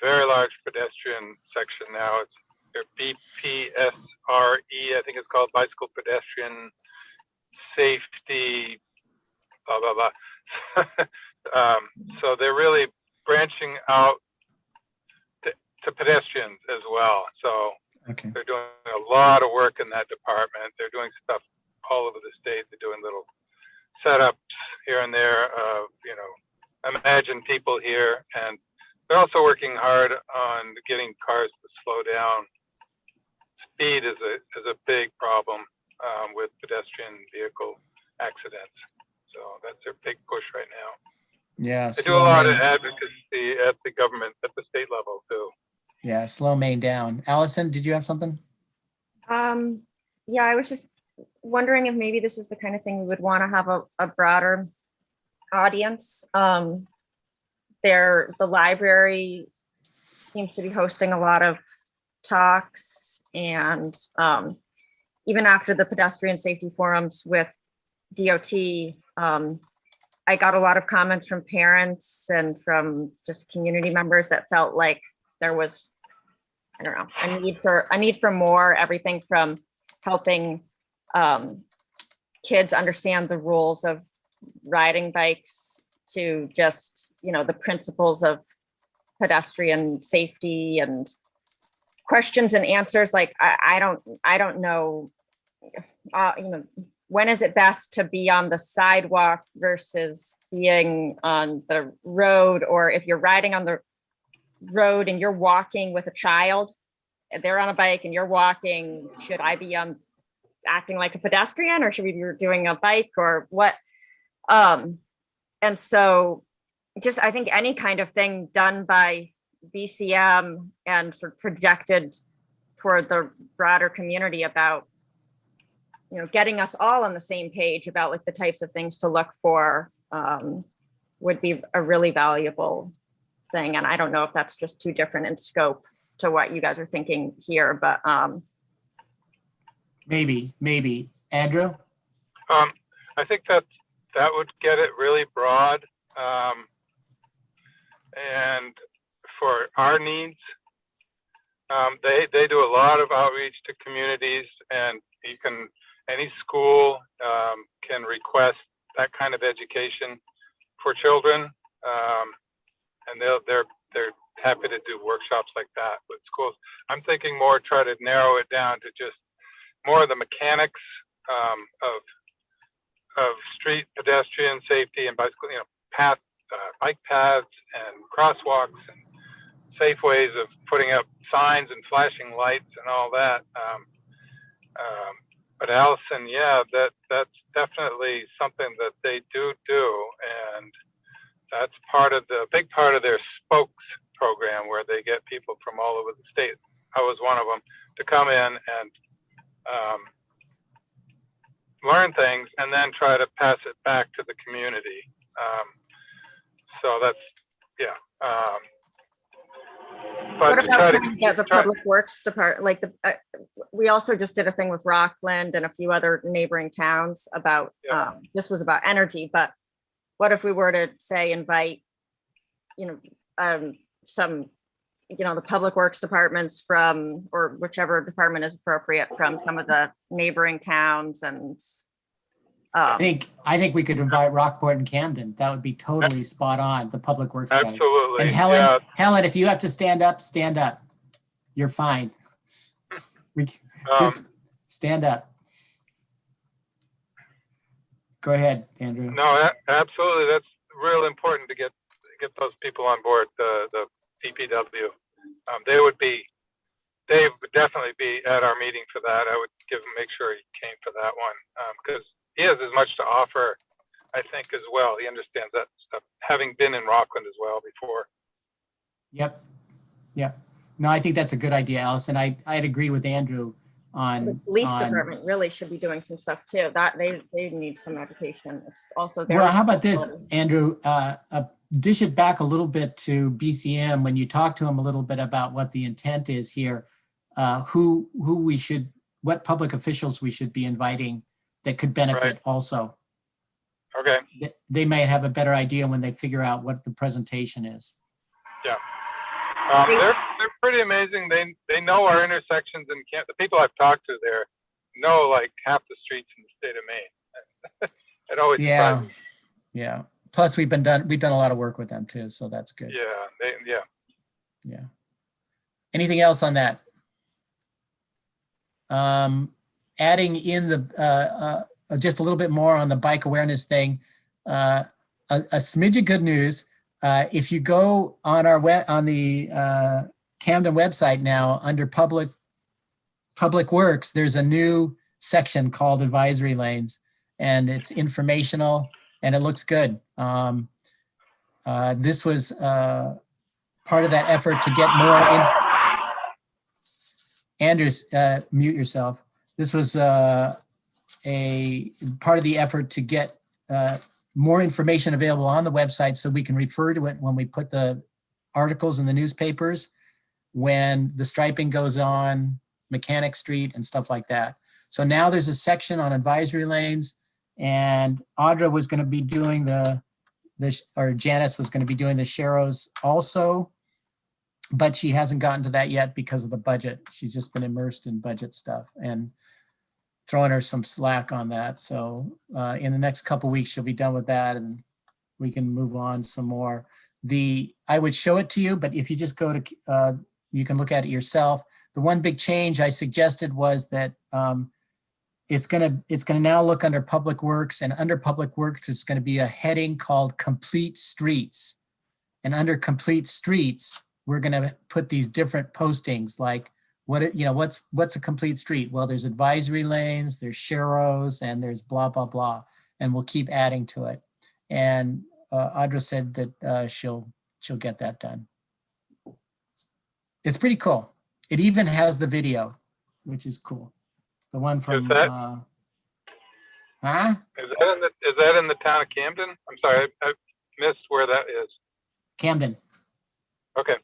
very large pedestrian section now. It's their BPSRE, I think it's called Bicycle Pedestrian Safety, blah, blah, blah. So they're really branching out to pedestrians as well. So Okay. they're doing a lot of work in that department. They're doing stuff all over the state. They're doing little setups here and there of, imagine people here. And they're also working hard on getting cars to slow down speed is a big problem with pedestrian vehicle accidents. So that's their big push right now. Yeah. They do a lot of advocacy at the government, at the state level too. Yeah, slow Maine down. Allison, did you have something? Yeah, I was just wondering if maybe this is the kind of thing we would want to have a broader audience. The library seems to be hosting a lot of talks, and even after the pedestrian safety forums with DOT, I got a lot of comments from parents and from just community members that felt like there was, I don't know, a need for more, everything from helping kids understand the rules of riding bikes to just, the principles of pedestrian safety and questions and answers. Like, I don't know, when is it best to be on the sidewalk versus being on the road? Or if you're riding on the road and you're walking with a child, and they're on a bike and you're walking, should I be acting like a pedestrian, or should we be doing a bike, or what? And so just, I think any kind of thing done by BCM and sort of projected toward the broader community about, getting us all on the same page about like the types of things to look for would be a really valuable thing. And I don't know if that's just too different in scope to what you guys are thinking here, but Maybe. Andrew? I think that would get it really broad. And for our needs, they do a lot of outreach to communities, and any school can request that kind of education for children, and they're happy to do workshops like that with schools. I'm thinking more try to narrow it down to just more of the mechanics of street pedestrian safety and bicycle, bike paths and crosswalks and safe ways of putting up signs and flashing lights and all that. But Allison, yeah, that's definitely something that they do, and that's big part of their spokes program, where they get people from all over the state. I was one of them, to come in and learn things and then try to pass it back to the community. So that's, yeah. But what to about try trying to get the public works department, like we also just did a thing with Rockland and a few other neighboring towns about, Yeah. This was about energy, but what if we were to say, invite, some, the public works departments from, or whichever department is appropriate, from some of the neighboring towns, and I think we could invite Rockport and Camden. That would be totally spot on, the public works guys. Absolutely. And Helen, yeah. Helen, if you have to stand up, stand up. You're fine. Just stand up. Go ahead, Andrew. No, absolutely. That's real important to get those people on board. The DPW, they would definitely be at our meeting for that. I would make sure he came for that one, because he has as much to offer, I think, as well. He understands that stuff, having been in Rockland as well before. Yep. No, I think that's a good idea, Allison. I'd agree with Andrew on. the police on- department really should be doing some stuff too. That they need some education. It's also their Well, how about this, responsibility. Andrew? Dish it back a little bit to BCM when you talk to them a little bit about what the intent is here, what public officials we should be inviting that could benefit Right. also. Okay. They may have a better idea when they figure out what the presentation is. They're pretty amazing. They know our intersections, and the people I've talked to there know like half the streets in the state of Maine. It always surprises me. Yeah. Plus, we've done a lot of work with them too, so that's good. Yeah. Anything else on that? Adding in the just a little bit more on the bike awareness thing. A smidge of good news. If you go on the Camden website now, under public Public Works, there's a new section called advisory lanes, and it's informational and it looks good. This was part of that effort to get more in. Anders, mute yourself. This was a part of the effort to get more information available on the website so we can refer to it when we put the articles in the newspapers, when the striping goes on Mechanic Street and stuff like that. So now there's a section on advisory lanes, and Audra was going to be doing or Janice was going to be doing the Sharrows also, but she hasn't gotten to that yet because of the budget. She's just been immersed in budget stuff and throwing her some slack on that. So in the next couple weeks, she'll be done with that and we can move on some more. I would show it to you, but if you just go to, you can look at it yourself. The one big change I suggested was that it's gonna now look under Public Works, and under Public Works, it's gonna be a heading called Complete Streets. And under Complete Streets, we're gonna put these different postings like what's a complete street? Well, there's advisory lanes, there's Sharrows, and there's blah, blah, blah. And we'll keep adding to it. And Audra said that she'll get that done. It's pretty cool. It even has the video, which is cool. The one from, Is that in the town of Camden? I'm sorry, I missed where that is. Camden, Okay,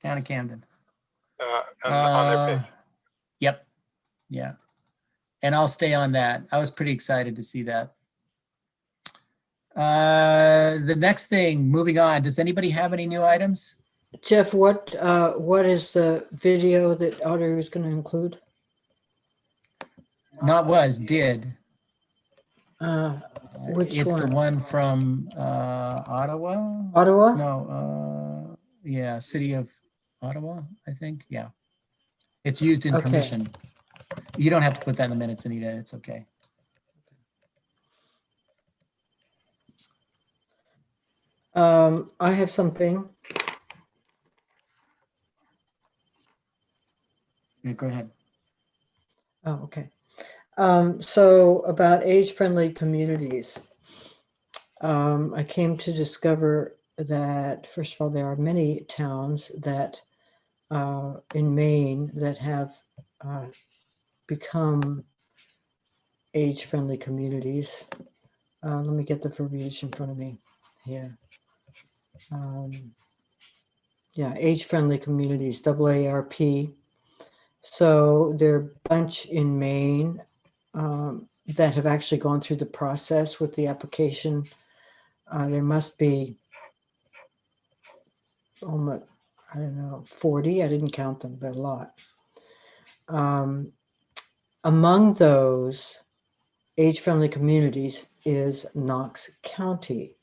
town of Camden. on their page. Yep. Yeah. And I'll stay on that. I was pretty excited to see that. The next thing, moving on, does anybody have any new items? Jeff, what is the video that Audrey was going to include? Did. Which It's one? the one from Ottawa? Ottawa? No, yeah, City of Ottawa, I think. Yeah. It's used in Okay. permission. You don't have to put that in the minutes, Anita. It's okay. I have something. Yeah, go ahead. Oh, okay. So about age-friendly communities. I came to discover that, first of all, there are many towns that in Maine that have become age-friendly communities. Let me get the verbiage in front of me here. Yeah, age-friendly communities, AARP. So there are a bunch in Maine that have actually gone through the process with the application. There must be almost, I don't know, 40. I didn't count them, but a lot. Among those age-friendly communities is Knox County.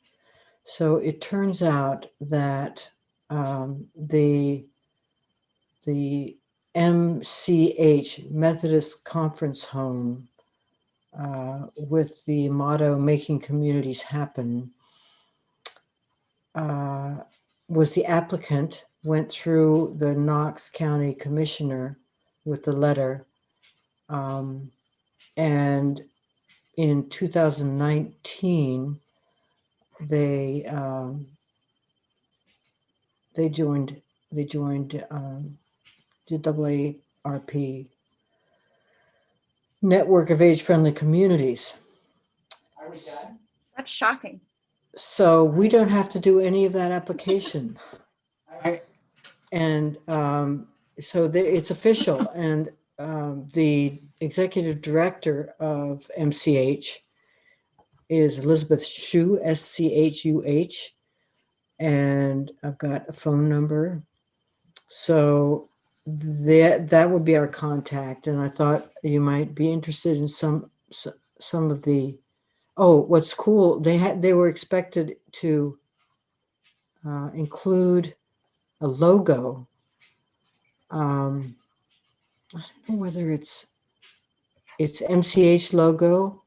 So it turns out that the MCH, Methodist Conference Home, with the motto "Making Communities Happen," was the applicant, went through the Knox County Commissioner with the letter, and in 2019, they joined the AARP network of age-friendly communities. That's shocking. So we don't have to do any of that application. I- And so it's official. And the executive director of MCH is Elizabeth Schuh, SCHUH. And I've got a phone number. So that would be our contact. And I thought you might be interested in some of the, what's cool, they were expected to include a logo. I don't know whether it's MCH logo,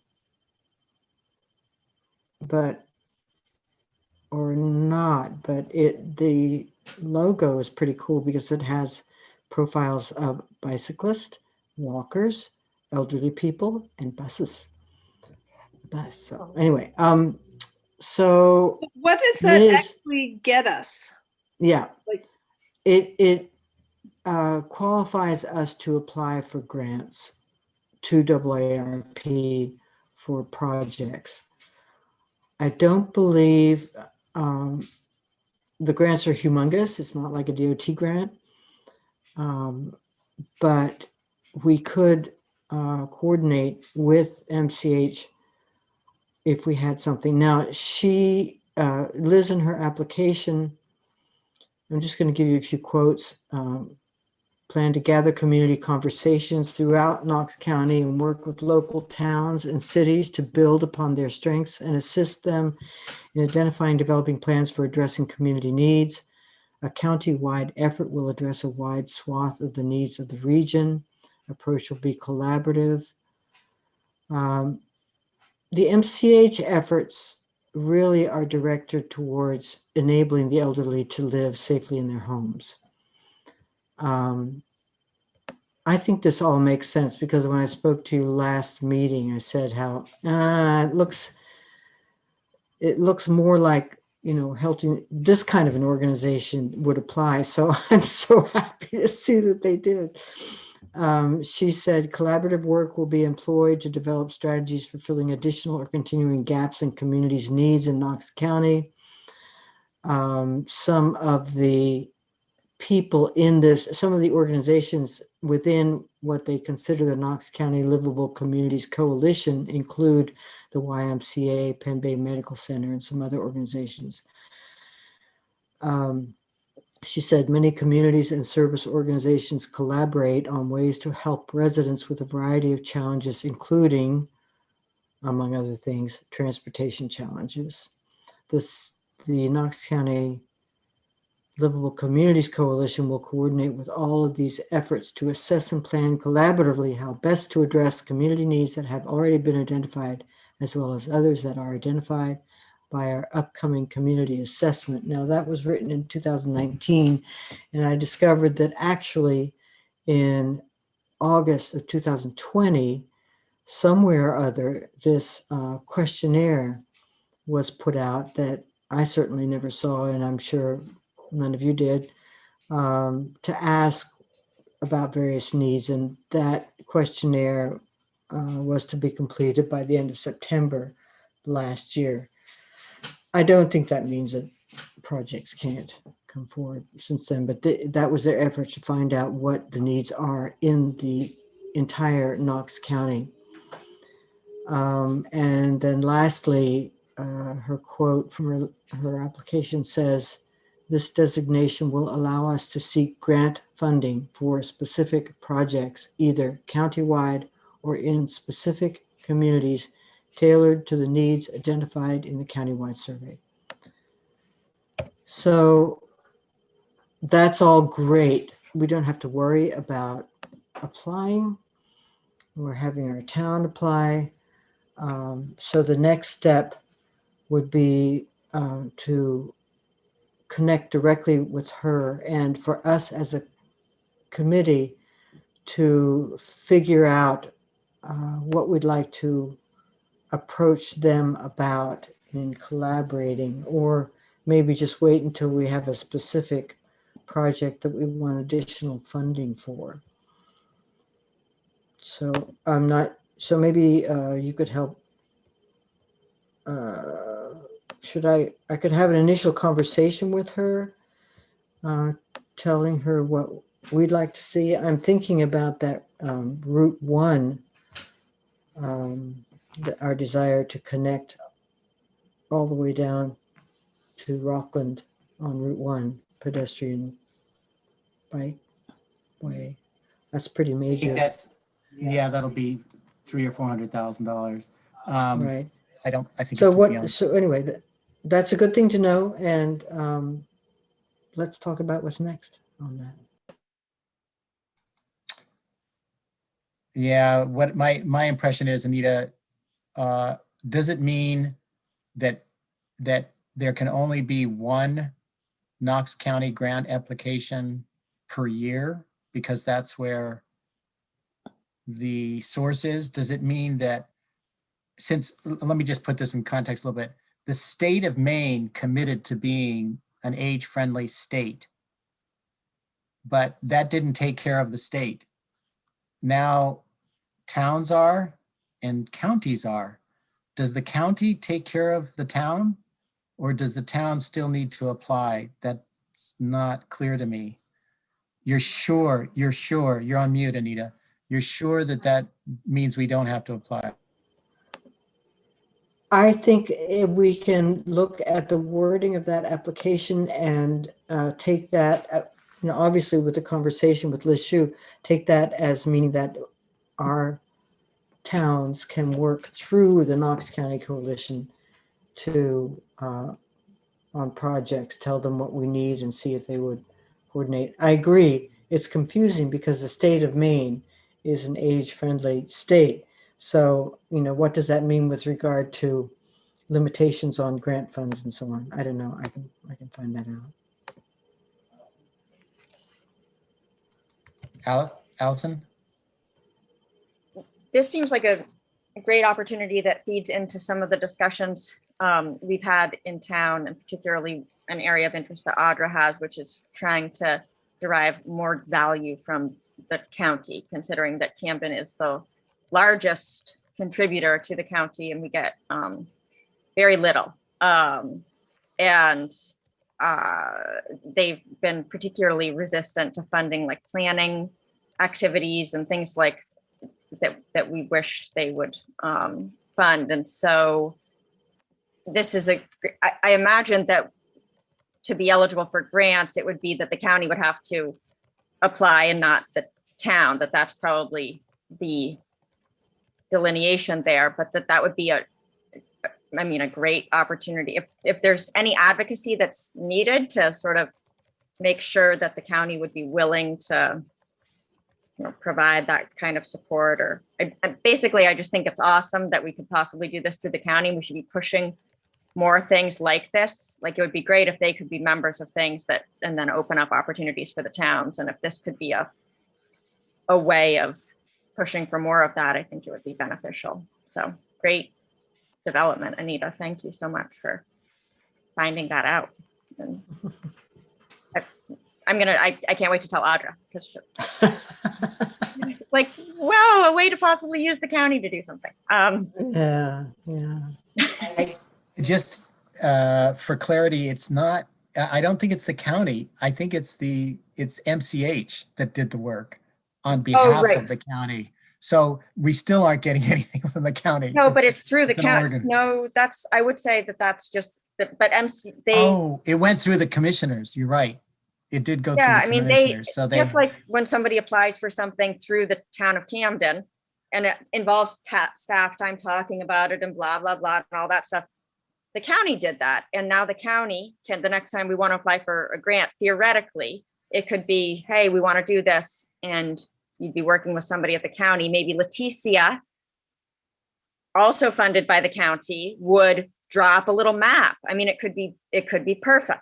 or not, but the logo is pretty cool because it has profiles of bicyclists, walkers, elderly people, and buses. The bus. So anyway, so What does that Liz, actually get us? yeah, Like- it qualifies us to apply for grants to AARP for projects. I don't believe the grants are humongous. It's not like a DOT grant, but we could coordinate with MCH if we had something. Now, Liz, in her application, I'm just going to give you a few quotes. Plan to gather community conversations throughout Knox County and work with local towns and cities to build upon their strengths and assist them in identifying and developing plans for addressing community needs. A county-wide effort will address a wide swath of the needs of the region. Approach will be collaborative. The MCH efforts really are directed towards enabling the elderly to live safely in their homes. I think this all makes sense because when I spoke to you last meeting, I said how it looks more like, helping this kind of an organization would apply. So I'm so happy to see that they did. She said collaborative work will be employed to develop strategies for filling additional or continuing gaps in communities' needs in Knox County. Some of the people in this, some of the organizations within what they consider the Knox County Livable Communities Coalition include the YMCA, Penn Bay Medical Center, and some other organizations. She said many communities and service organizations collaborate on ways to help residents with a variety of challenges, including, among other things, transportation challenges. The Knox County Livable Communities Coalition will coordinate with all of these efforts to assess and plan collaboratively how best to address community needs that have already been identified, as well as others that are identified by our upcoming community assessment. Now, that was written in 2019, and I discovered that actually in August of 2020, somewhere or other, this questionnaire was put out that I certainly never saw, and I'm sure none of you did, to ask about various needs. And that questionnaire was to be completed by the end of September last year. I don't think that means that projects can't come forward since then, but that was their effort to find out what the needs are in the entire Knox County. And then lastly, her quote from her application says, "This designation will allow us to seek grant funding for specific projects, either countywide or in specific communities, tailored to the needs identified in the countywide survey." So that's all great. We don't have to worry about applying or having our town apply. So the next step would be to connect directly with her and for us as a committee to figure out what we'd like to approach them about in collaborating, or maybe just wait until we have a specific project that we want additional funding for. So so maybe you could help. I could have an initial conversation with her, telling her what we'd like to see. I'm thinking about that Route 1, our desire to connect all the way down to Rockland on Route 1, pedestrian bike way. That's pretty I major, think yeah, that'll be $300,000 or $400,000. right? I think So it's beyond. so anyway, that's a good thing to know. And let's talk about what's next on that. Yeah, what my impression is, Anita, does it mean that there can only be one Knox County grant application per year? Because that's where the source is? Does it mean that let me just put this in context a little bit. The state of Maine committed to being an age-friendly state, but that didn't take care of the state. Now towns are and counties are. Does the county take care of the town, or does the town still need to apply? That's not clear to me. You're sure, you're on mute, Anita. You're sure that that means we don't have to apply? I think if we can look at the wording of that application and take that, obviously with the conversation with Liz Shu, take that as meaning that our towns can work through the Knox County Coalition to, on projects, tell them what we need and see if they would coordinate. I agree, it's confusing because the state of Maine is an age-friendly state. So, what does that mean with regard to limitations on grant funds and so on? I don't know. I can find that out. Allison? This seems like a great opportunity that feeds into some of the discussions we've had in town, and particularly an area of interest that Audra has, which is trying to derive more value from the county, considering that Camden is the largest contributor to the county and we get very little. They've been particularly resistant to funding like planning activities and things like that we wish they would fund. And so this is I imagine that to be eligible for grants, it would be that the county would have to apply and not the town, that's probably the delineation there, but that would be a great opportunity. If there's any advocacy that's needed to sort of make sure that the county would be willing to provide that kind of support, or basically, I just think it's awesome that we could possibly do this through the county. We should be pushing more things like this. Like, it would be great if they could be members of things that, and then open up opportunities for the towns. And if this could be a way of pushing for more of that, I think it would be beneficial. So great development, Anita. Thank you so much for finding that out. And I can't wait to tell Audra, because like, wow, a way to possibly use the county to do something. Yeah. Just for clarity, it's not, I don't think it's the county. I think it's MCH that did the work on behalf right. of the county. So we still aren't getting anything from the county. No, but it's through the it's an county. organ. No, I would say that's just, but it went through the commissioners. You're right. It did go through the commissioners. So just like when somebody applies for something through the town of Camden and it involves staff time talking about it and blah, blah, blah, and all that stuff. The county did that. And now the county can, the next time we want to apply for a grant, theoretically, it could be, hey, we want to do this. And you'd be working with somebody at the county, maybe Leticia, also funded by the county, would drop a little map. It could be perfect.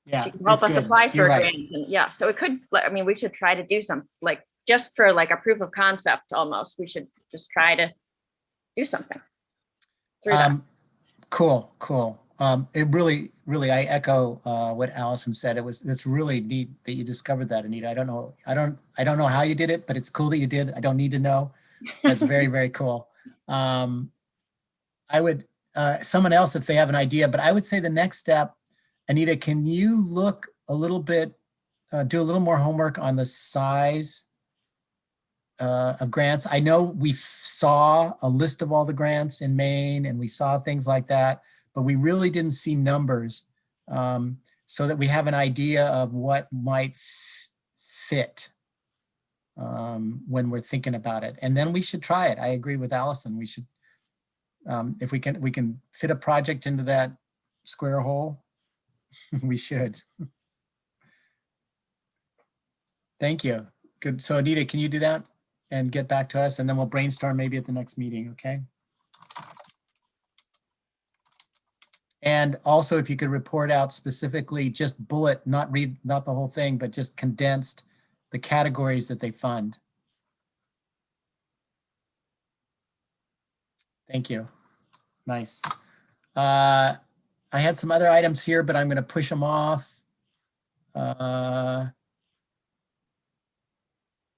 yeah, she can help us apply for a grant. And yeah, so it could, we should try to do some, like, just for like a proof of concept almost. We should just try to do something through that. Cool. It really, I echo what Allison said. It's really neat that you discovered that, Anita. I don't know how you did it, but it's cool that you did. I don't need to know. That's very, very cool. I would, someone else, if they have an idea, but I would say the next step, Anita, can you look a little bit, do a little more homework on the size of grants? I know we saw a list of all the grants in Maine and we saw things like that, but we really didn't see numbers, so that we have an idea of what might fit when we're thinking about it. And then we should try it. I agree with Allison. We should, if we can fit a project into that square hole, we should. Thank you. Good. So Anita, can you do that and get back to us, and then we'll brainstorm maybe at the next meeting, okay? And also, if you could report out specifically, just bullet, not the whole thing, but just condensed the categories that they fund. Thank you. Nice. I had some other items here, but I'm going to push them off. I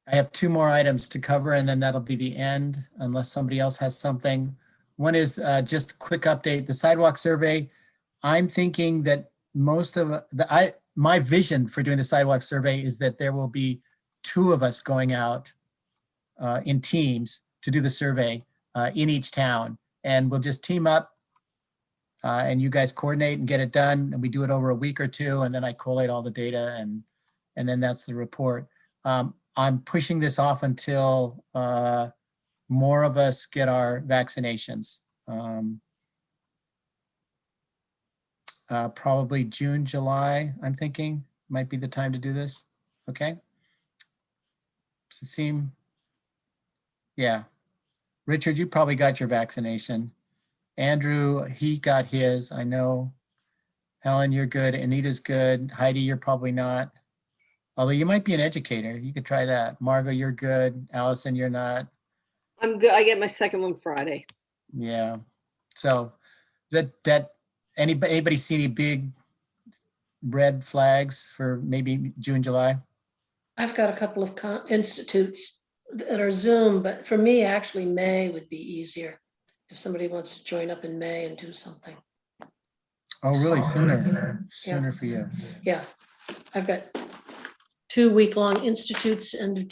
have two more items to cover, and then that'll be the end, unless somebody else has something. One is just a quick update. The sidewalk survey. I'm thinking that most of my vision for doing the sidewalk survey is that there will be two of us going out in teams to do the survey in each town, and we'll just team up and you guys coordinate and get it done, and we do it over a week or two, and then I collate all the data, and then that's the report. I'm pushing this off until more of us get our vaccinations. Probably June, July, I'm thinking might be the time to do this. Okay. Does it seem? Yeah. Richard, you probably got your vaccination. Andrew, he got his, I know. Helen, you're good. Anita's good. Heidi, you're probably not. Although you might be an educator. You could try that. Margot, you're good. Allison, you're not. I'm good. I get my second one Friday. Yeah. So anybody see any big red flags for maybe June, July? I've got a couple of institutes that are Zoom, but for me, actually, May would be easier if somebody wants to join up in May and do something. Oh, really? Sooner for you. Yeah, I've got 2-week-long institutes end of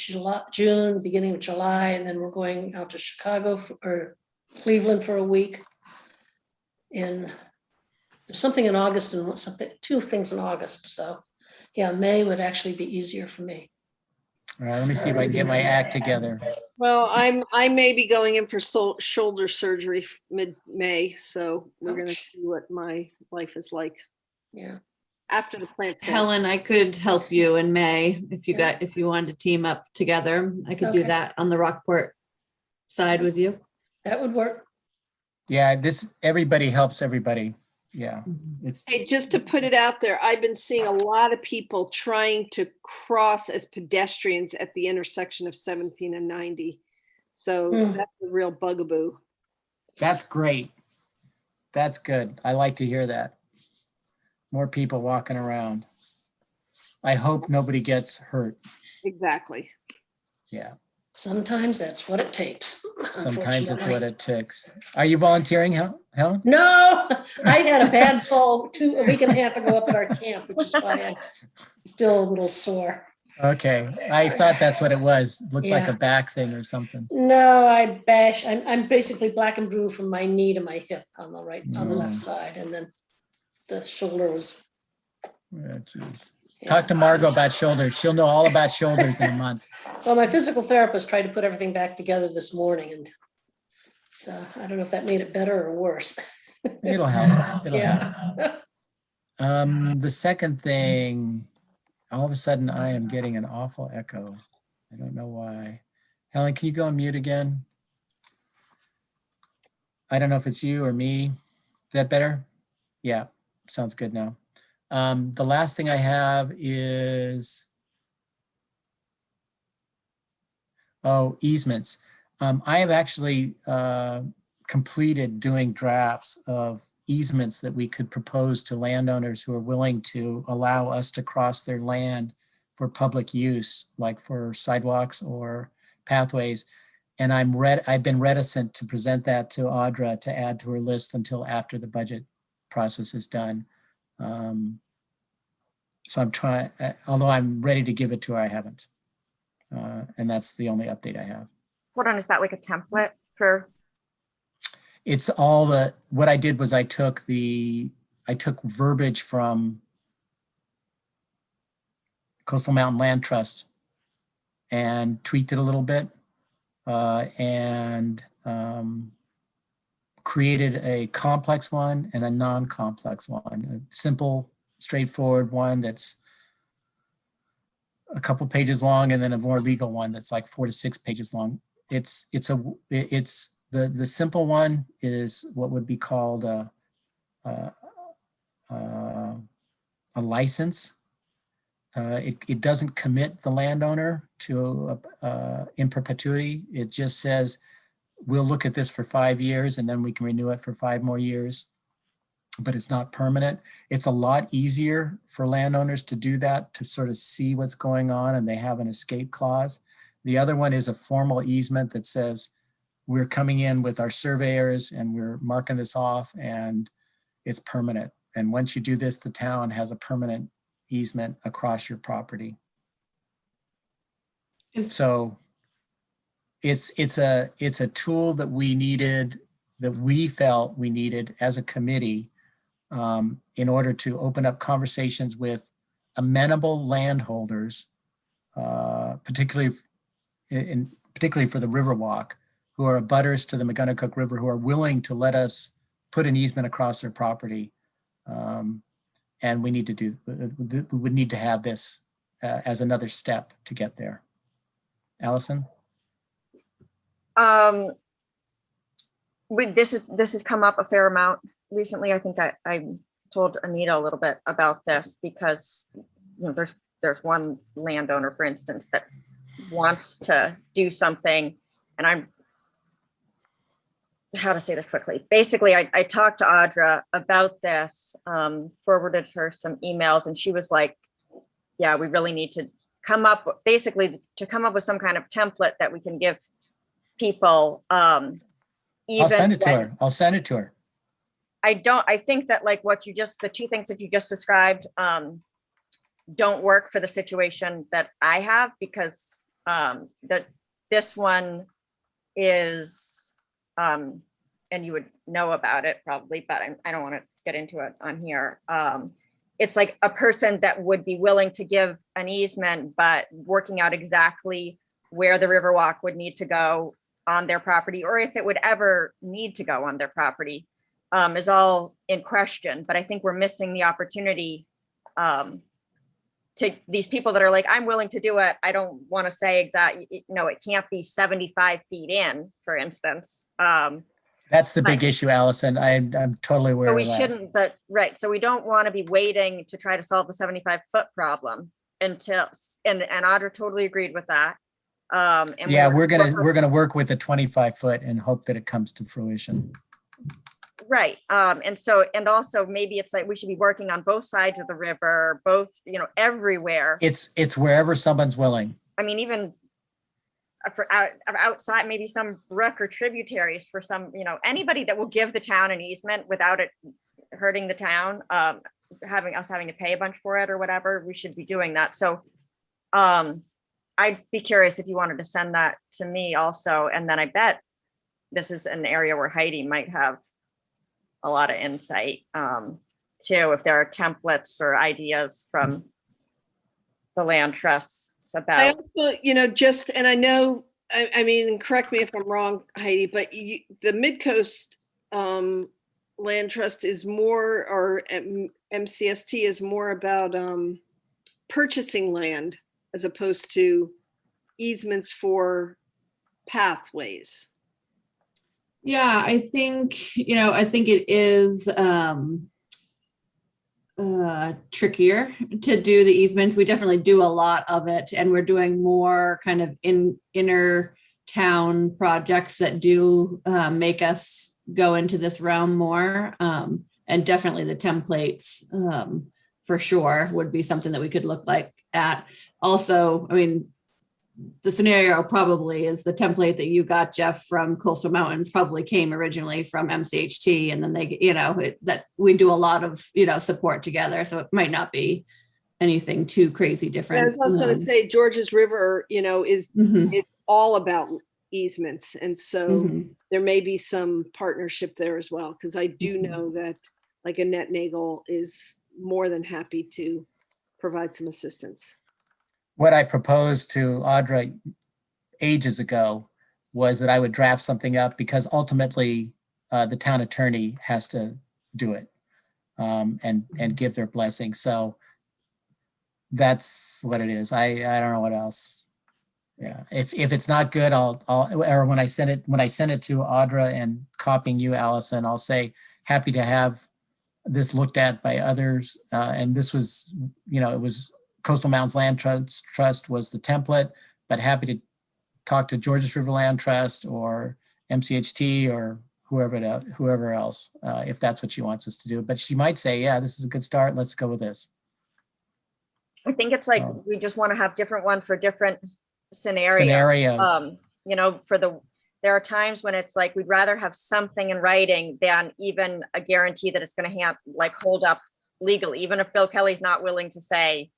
June, beginning of July, and then we're going out to Chicago or Cleveland for a week. There's something in August and two things in August. So yeah, May would actually be easier for me. All right, let me see if I can get my act together. Well, I may be going in for shoulder surgery mid-May, so we're gonna see what my life is like Yeah. after the plant sale. Helen, I could help you in May if you wanted to team up together. I could do Okay. that on the Rockport side with you. That would work. Yeah, everybody helps everybody. Yeah, it's Hey, just to put it out there, I've been seeing a lot of people trying to cross as pedestrians at the intersection of 17 and 90. So that's a real bugaboo. that's great. That's good. I like to hear that. More people walking around. I hope nobody gets hurt. Exactly. Yeah, Sometimes that's what it takes. sometimes it's what unfortunately. it takes. Are you volunteering, Helen? No, I had a bad fall a week and a half ago up at our camp, which is why I'm still a little sore. Okay, I thought that's what it was. Looked like Yeah. a back thing or something. No, I'm basically black and blue from my knee to my hip on the left side, and then the shoulder was. Oh, geez. Yeah. Talk to Margot about shoulders. She'll know all about shoulders in a month. Well, my physical therapist tried to put everything back together this morning, and so I don't know if that made it better or worse. It'll help. It'll help. Yeah. The second thing, all of a sudden I am getting an awful echo. I don't know why. Helen, can you go on mute again? I don't know if it's you or me. Is that better? Yeah, sounds good now. The last thing I have is, easements. I have actually completed doing drafts of easements that we could propose to landowners who are willing to allow us to cross their land for public use, like for sidewalks or pathways. And I've been reticent to present that to Audra to add to her list until after the budget process is done. So I'm trying, although I'm ready to give it to her, I haven't. And that's the only update I have. Hold on, is that like a template for? It's all what I did was I took verbiage from Coastal Mountain Land Trust and tweaked it a little bit and created a complex one and a non-complex one, a simple, straightforward one that's a couple pages long, and then a more legal one that's like 4 to 6 pages long. The simple one is what would be called a license. it doesn't commit the landowner to in perpetuity. It just says, we'll look at this for 5 years and then we can renew it for 5 more years. But it's not permanent. It's a lot easier for landowners to do that, to sort of see what's going on, and they have an escape clause. The other one is a formal easement that says, we're coming in with our surveyors and we're marking this off and it's permanent. And once you do this, the town has a permanent easement across your property. So it's a tool that we needed, that we felt we needed as a committee, in order to open up conversations with amenable landholders, particularly for the Riverwalk, who are abutters to the McGonagall River, who are willing to let us put an easement across their property. And we would need to have this as another step to get there. Allison? This has come up a fair amount recently. I think I told Anita a little bit about this because, there's one landowner, for instance, that wants to do something, and how to say this quickly. Basically, I talked to Audra about this, forwarded her some emails, and she was like, yeah, we really need to come up with some kind of template that we can give people. I'll send it to her. I think that like the two things that you just described don't work for the situation that I have, because this one is, and you would know about it probably, but I don't want to get into it on here. It's like a person that would be willing to give an easement, but working out exactly where the Riverwalk would need to go on their property, or if it would ever need to go on their property, is all in question. But I think we're missing the opportunity to these people that are like, I'm willing to do it. I don't want to say exactly, it can't be 75 feet in, for instance. That's the big issue, Allison. I'm totally aware So we of that. shouldn't, but right. So we don't want to be waiting to try to solve the 75-foot problem until, and Audra totally agreed with that. And Yeah, we're gonna work with a 25-foot and hope that it comes to fruition. Right. And also maybe it's like we should be working on both sides of the river, both, everywhere. It's wherever someone's willing. I mean, even for outside, maybe some brook or tributaries for some, anybody that will give the town an easement without it hurting the town, having to pay a bunch for it or whatever, we should be doing that. So I'd be curious if you wanted to send that to me also. And then I bet this is an area where Heidi might have a lot of insight too, if there are templates or ideas from the land trusts about. I also, and I know, I mean, correct me if I'm wrong, Heidi, but the Midcoast Land Trust is more, or MCST is more about purchasing land as opposed to easements for pathways. Yeah, I think it is trickier to do the easements. We definitely do a lot of it, and we're doing more kind of inner town projects that do make us go into this realm more. And definitely the templates for sure would be something that we could look at. Also, I mean, the scenario probably is the template that you got, Jeff, from Coastal Mountains probably came originally from MCHT, and then they, that we do a lot of, support together. So it might not be anything too crazy different. I was also going to say George's River, is it's all about easements. And so there may be some partnership there as well. Cause I do know that like Annette Nagel is more than happy to provide some assistance. What I proposed to Audra ages ago was that I would draft something up, because ultimately the town attorney has to do it and give their blessing. So that's what it is. I don't know what else. Yeah, if it's not good, or when I send it to Audra and copying you, Allison, I'll say happy to have this looked at by others. And this was, it was Coastal Mountains Land Trust was the template, but happy to talk to Georges River Land Trust or MCHT or whoever else, if that's what she wants us to do. But she might say, yeah, this is a good start. Let's go with this. I think it's like, Oh. we just want to have different one for different scenarios. Scenarios. You know, there are times when it's like, we'd rather have something in writing than even a guarantee that it's going to hold up legally. Even if Bill Kelly's not willing to say,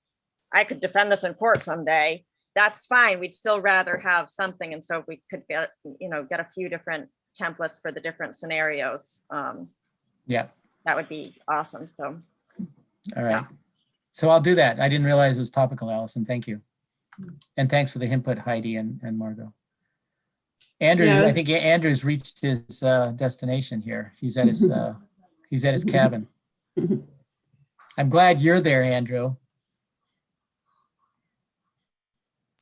I could defend this in court someday, that's fine. We'd still rather have something. And so if we could get a few different templates for the different scenarios, Yeah. that would be awesome. So, All right. Yeah. So I'll do that. I didn't realize it was topical, Allison. Thank you. And thanks for the input, Heidi and Margot. Andrew, Yeah. I think Andrew's reached his destination here. He's at his cabin. I'm glad you're there, Andrew.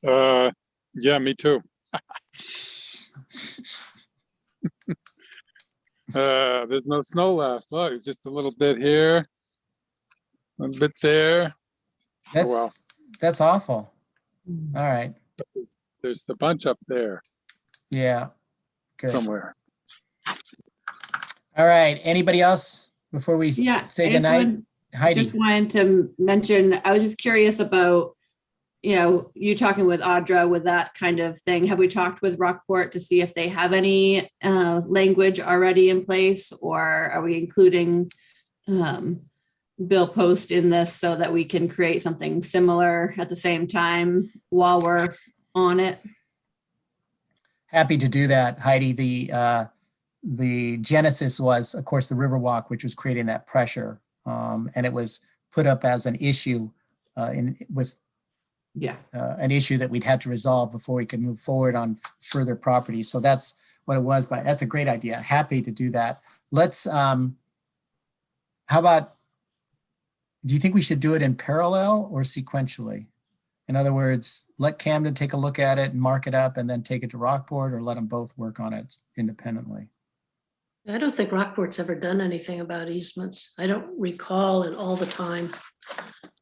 Yeah, me too. There's no snow left. Look, it's just a little bit here, a bit there. That's well. That's awful. All right. There's a bunch up there Yeah. Good. somewhere. All right. Anybody else before we Yeah. say I just goodnight? wanted- Heidi. Just wanted to mention, I was just curious about, you talking with Audra with that kind of thing. Have we talked with Rockport to see if they have any language already in place, or are we including Bill Post in this so that we can create something similar at the same time while we're on it? Happy to do that, Heidi. The genesis was, of course, the Riverwalk, which was creating that pressure. And it was put up as an issue Yeah. an issue that we'd have to resolve before we could move forward on further properties. So that's what it was, but that's a great idea. Happy to do that. Let's, how about, do you think we should do it in parallel or sequentially? In other words, let Camden take a look at it and mark it up and then take it to Rockport, or let them both work on it independently? I don't think Rockport's ever done anything about easements. I don't recall in all the time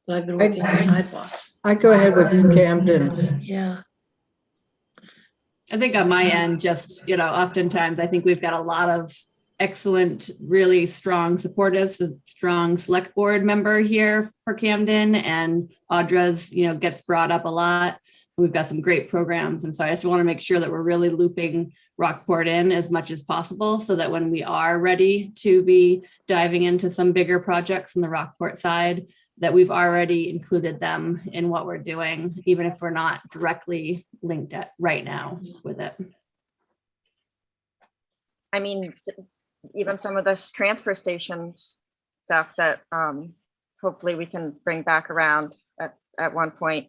that I've been working on sidewalks. I go ahead with Camden. Yeah, I think on my end, just, oftentimes I think we've got a lot of excellent, really strong, supportive, strong select board member here for Camden, and Audra's, gets brought up a lot. We've got some great programs. And so I just want to make sure that we're really looping Rockport in as much as possible so that when we are ready to be diving into some bigger projects on the Rockport side, that we've already included them in what we're doing, even if we're not directly linked at right now with it. I mean, even some of this transfer station stuff that hopefully we can bring back around at one point.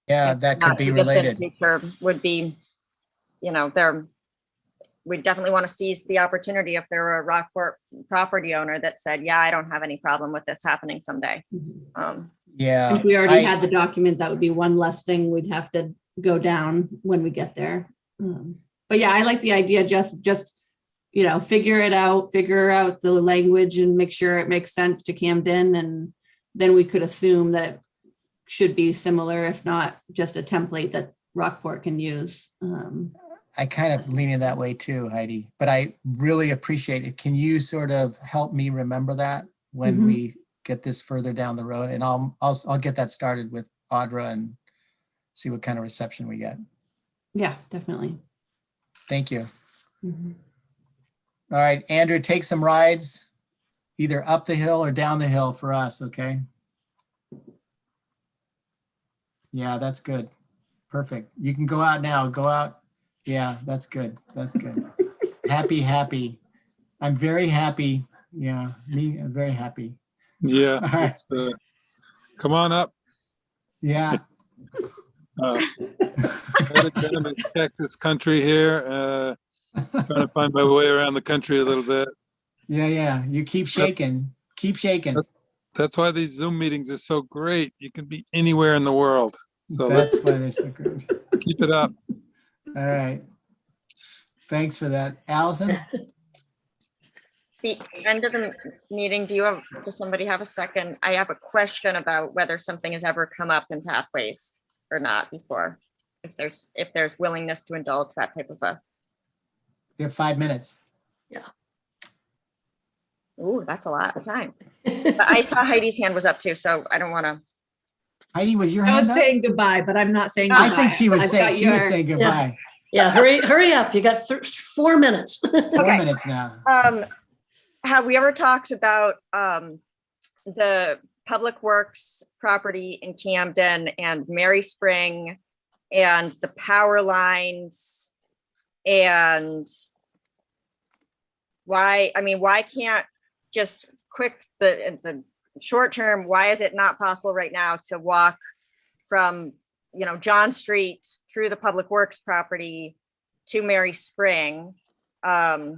Yeah, If that could not be in the distant related. future would be, we definitely want to seize the opportunity if there were a Rockport property owner that said, yeah, I don't have any problem with this happening someday. Yeah. If we already had the document, that would be one less thing we'd have to go down when we get there. But yeah, I like the idea, just figure out the language and make sure it makes sense to Camden. And then we could assume that it should be similar, if not just a template that Rockport can use. I kind of leaning that way too, Heidi, but I really appreciate it. Can you sort of help me remember that when we get this further down the road? And I'll get that started with Audra and see what kind of reception we get. Yeah, definitely. Thank you. All right, Andrew, take some rides, either up the hill or down the hill for us, okay? Yeah, that's good. Perfect. You can go out now. Go out. Yeah, that's good. That's good. Happy. I'm very happy. Yeah, I'm very happy. Yeah, All right. come on up. Yeah. Headed down to check this country here. Trying to find my way around the country a little bit. Yeah. You keep shaking. Keep shaking. That's why these Zoom meetings are so great. You can be anywhere in the world. So That's why they're so good. keep it up. All right. Thanks for that. Allison? the end of the meeting, does somebody have a second? I have a question about whether something has ever come up in pathways or not before. If there's willingness to indulge that type of You have 5 minutes. ooh, that's a lot of time. But I saw Heidi's hand was up too, so I don't want to. Heidi, was your I hand was up? saying goodbye, but I'm not saying goodbye. I think she was I've saying, got she was your- saying goodbye. Yeah, hurry up. You got 4 minutes. 4 minutes now. Have we ever talked about the Public Works property in Camden and Mary Spring and the power lines and why can't just the short term, why is it not possible right now to walk from, John Street through the Public Works property to Mary Spring? That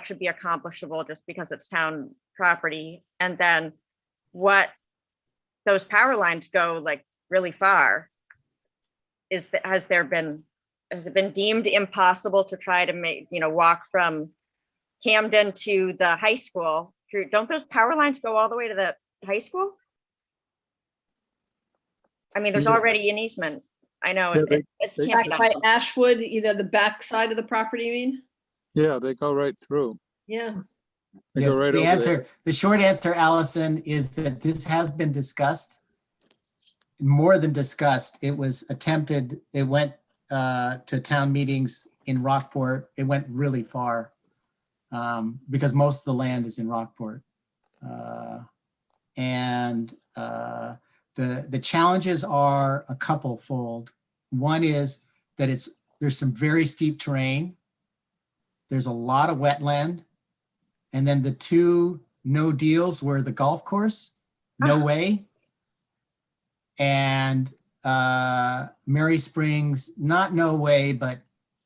should be accomplishable just because it's town property. And then those power lines go like really far. Has it been deemed impossible to try to walk from Camden to the high school through? Don't those power lines go all the way to the high school? There's Yeah. already an easement. I know Yeah, it they- can't be Back by done. Ashwood, the back side of the property, you mean? Yeah, they go right through. Yeah. They Yes, go right the over there. answer, the short answer, Allison, is that this has been discussed. More than discussed. It was attempted. It went to town meetings in Rockport. It went really far because most of the land is in Rockport. The challenges are a couple fold. One is that there's some very steep terrain. There's a lot of wetland. And then the two no deals were the golf course, no way. And Mary Springs, not no way, but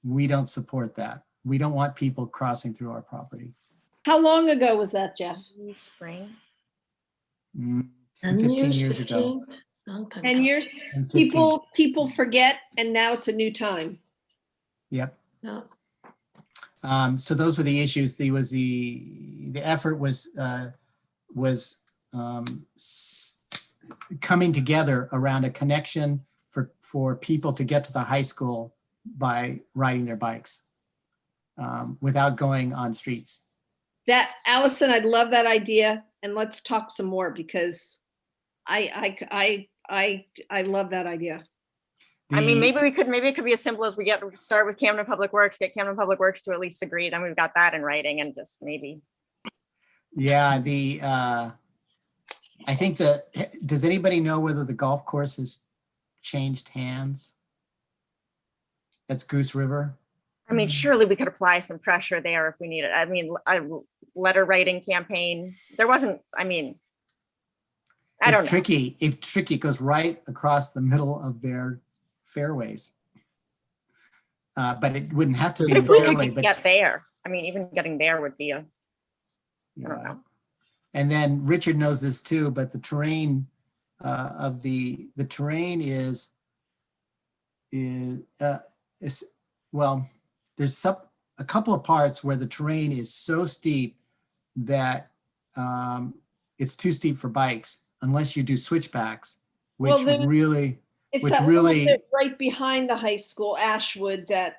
we don't support that. We don't want people crossing through our property. How long ago was that, Jeff? Spring. 15 years ago. 10 years? 10, 15. People forget, and now it's a new time. Yep. Yeah. So those were the issues. The effort was coming together around a connection for people to get to the high school by riding their bikes without going on streets. Allison, I'd love that idea, and let's talk some more because I love that idea. Maybe it could be as simple as we start with Camden Public Works, get Camden Public Works to at least agree, then we've got that in writing and just maybe. Yeah, I think does anybody know whether the golf course has changed hands? That's Goose River. Surely we could apply some pressure there if we need it. A letter writing campaign. There wasn't, I don't know. It's tricky. It's tricky. It goes right across the middle of their fairways. But it wouldn't have to be in If the we fairway. could But get there, even getting there would be I don't know. And then Richard knows this too, but the terrain of the terrain is well, there's a couple of parts where the terrain is so steep that it's too steep for bikes unless you do switchbacks, which Well, then- really, It's which that really- little bit right behind the high school, Ashwood, that,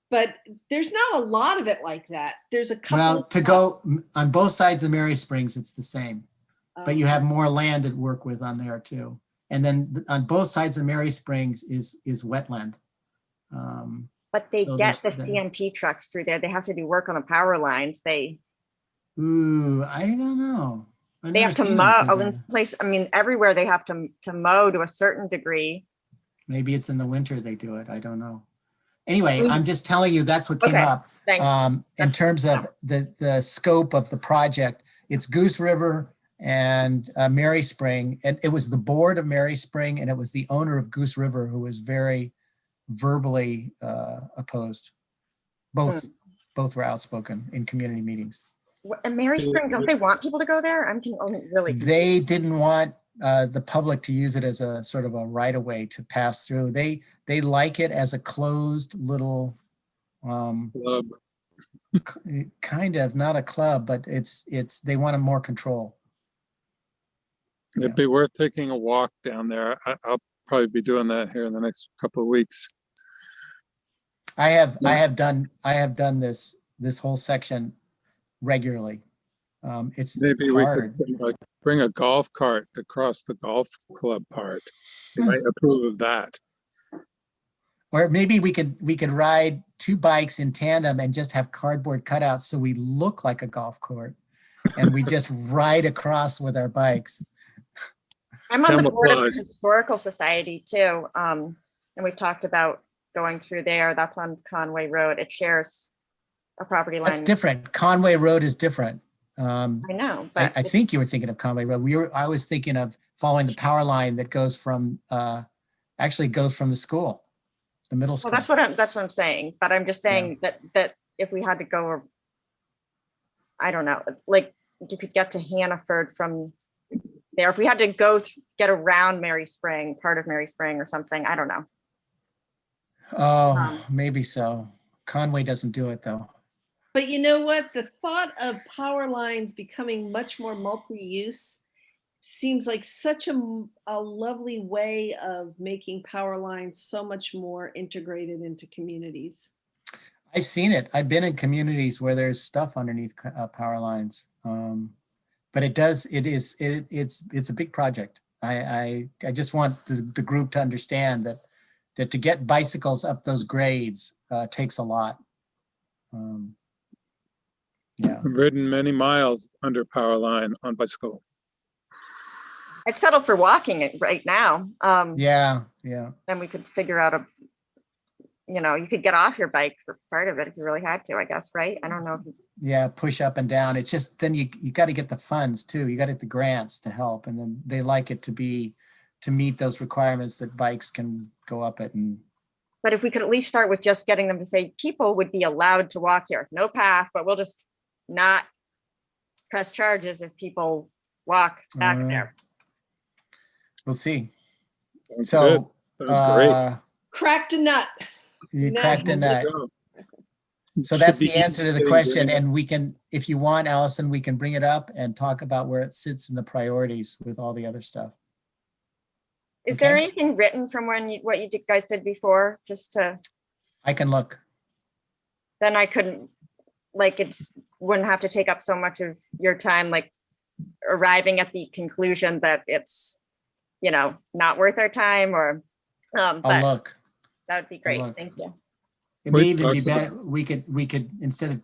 but there's not a lot of it like that. There's a couple. well, to go on both sides of Mary Springs, it's the same. But you have more land to work with on there too. And then on both sides of Mary Springs is wetland. But they So get the there's CMP trucks through there. They have to do work on the power lines. They Ooh, I don't know. I've have never to seen them mow do in that. place. Everywhere they have to mow to a certain degree. Maybe it's in the winter they do it. I don't know. Anyway, I'm just telling you, that's what came Okay, up. thanks. In terms of the scope of the project, it's Goose River and Mary Spring. And it was the board of Mary Spring and it was the owner of Goose River who was very verbally opposed. Both were outspoken in community meetings. And Mary Spring, don't they want people to go there? I'm really. They didn't want the public to use it as a sort of a right of way to pass through. They like it as a closed little Club. Kind of, not a club, but they want more control. It'd be worth taking a walk down there. I'll probably be doing that here in the next couple of weeks. I have done this whole section regularly. It's Maybe we hard. could bring a golf cart across the golf club part. You might approve of that. Or maybe we could ride 2 bikes in tandem and just have cardboard cutouts so we look like a golf court, and we just ride across with our bikes. I'm on the board of the Camouflage. Historical Society too. And we've talked about going through there. That's on Conway Road. It shares a property line. That's different. Conway Road is different. I know, I but think you were thinking of Conway Road. I was thinking of following the power line that goes from, actually goes from the school, the middle well, school. that's what I'm saying. But I'm just saying that if we had to go, I don't know, like you could get to Hannaford from there. If we had to go get around Mary Spring, part of Mary Spring or something, I don't know. Oh, maybe so. Conway doesn't do it though. But you know what? The thought of power lines becoming much more multi-use seems like such a lovely way of making power lines so much more integrated into communities. I've seen it. I've been in communities where there's stuff underneath power lines. But it's a big project. I just want the group to understand that to get bicycles up those grades takes a lot. Yeah. I've ridden many miles under power line on bicycle. I'd settle for walking it right now. Yeah. Then we could figure out you could get off your bike for part of it if you really had to, I guess, right? I don't know. Yeah, push up and down. It's just, then you got to get the funds too. You got to get the grants to help. And then they like it to meet those requirements that bikes can go up it. But if we could at least start with just getting them to say people would be allowed to walk here, no path, but we'll just not press charges if people walk back there. We'll see. Sounds So good. That was great. Cracked a nut. you Now cracked a you nut. So Should that's be the answer to the easy question. getting- And we can, if you want, Allison, we can bring it up and talk about where it sits in the priorities with all the other stuff. Is there Okay. anything written from what you guys did before, just to, I can look. then I couldn't, like, wouldn't have to take up so much of your time, like arriving at the conclusion that it's, not worth our time, or, I'll but look. that would be great. look. Thank you. It may We even be talked about- better. We could, instead of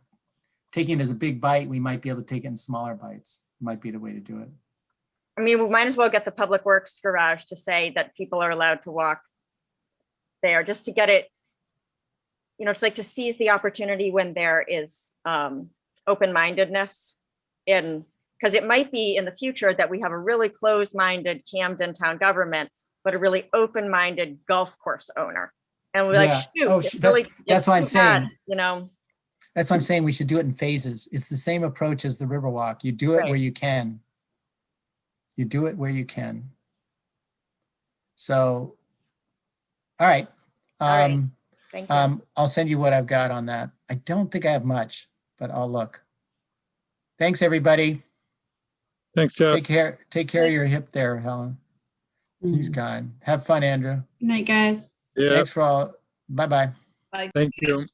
taking it as a big bite, we might be able to take it in smaller bites. Might be the way to do it. I mean, we might as well get the Public Works garage to say that people are allowed to walk there, just to get it, it's like to seize the opportunity when there is open-mindedness because it might be in the future that we have a really closed-minded Camden town government, but a really open-minded golf course owner. And we're Yeah. like, shoot, Oh, it's that's it's what I'm too bad, saying. That's why I'm saying we should do it in phases. It's the same approach as the Riverwalk. You do it where Right. you can. You do it where you can. So, all right. right. Thank you. I'll send you what I've got on that. I don't think I have much, but I'll look. Thanks, everybody. Thanks, Jeff. Take care of your hip there, Helen. He's gone. Have fun, Andrew. Good night, guys. Yeah, Thanks for all. Bye-bye. thank you.